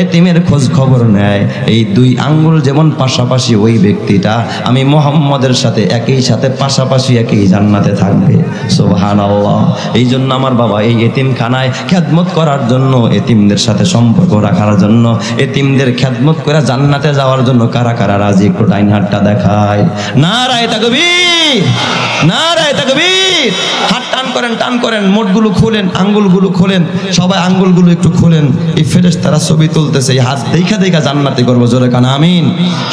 এতিমের খোঁজ খবর নেয়, এই 2 আঙ্গুল যেমন পাশাপাশি, ওই ব্যক্তিটা আমি মুহাম্মদের সাথে একই সাথে পাশাপাশি একই জান্নাতে থাকবে। সুবহানাল্লাহ। এই জন্য আমার বাবা, এই এতিমখানায় খেদমত করার জন্য, এতিমদের সাথে সম্পর্ক রাখার জন্য, এতিমদের খেদমত করে জান্নাতে যাওয়ার জন্য কারা কারা রাজি? একটু ডাইন হাতটা দেখায়। নারায়ে তাকবীর, নারায়ে তাকবীর। হাত টান করেন, টান করেন, মোটগুলো খুলেন, আঙ্গুলগুলো খুলেন, সবাই আঙ্গুলগুলো একটু খুলেন। এই ফেরেশতারা ছবি তুলতেছে, এই হাত দেখা দেখা জান্নাতি করবো। জোরে কান আমিন।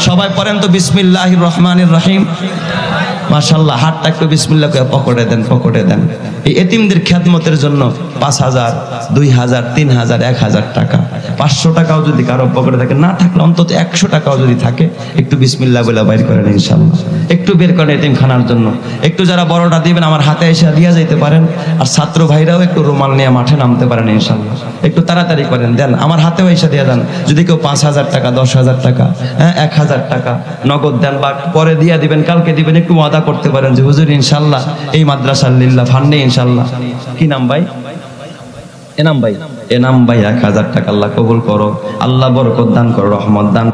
সবাই পড়েন তো বিসমিল্লাহির রহমানির রহিম। মাশাআল্লাহ। হাতটা একটু বিসমিল্লাহ করে পকেটে দেন, পকেটে দেন। এই এতিমদের খেদমতের জন্য 5,000, 2,000, 3,000, 1,000 টাকা, 500 টাকাও যদি কারো পকেটে থাকে, না থাকলে অন্তত 100 টাকাও যদি থাকে, একটু বিসমিল্লাহ বলে বাইর করেন ইনশাআল্লাহ। একটু বের করেন এতিমখানার জন্য। একটু যারা বড়টা দিবেন আমার হাতে এসে দিয়ে যাইতে পারেন, আর ছাত্র ভাইরাও একটু রুমাল নিয়ে মাঠে নামতে পারেন ইনশাআল্লাহ। একটু তাড়াতাড়ি করেন, দেন আমার হাতেও এসে দিয়ে যান। যদি কেউ 5,000 টাকা, 10,000 টাকা, 1,000 টাকা নগদ দেন বা পরে দিয়ে দিবেন, কালকে দিবেন, একটু ওয়াদা করতে পারেন যে হুজুর ইনশাআল্লাহ এই মাদ্রাসার লিল্লাহ ফান্ডে ইনশাআল্লাহ। কি নাম ভাই? এনাম ভাই। এনাম ভাই 1,000 টাকা আল্লাহ কবুল করো, আল্লাহ বরকত দান করো, রহমত দান।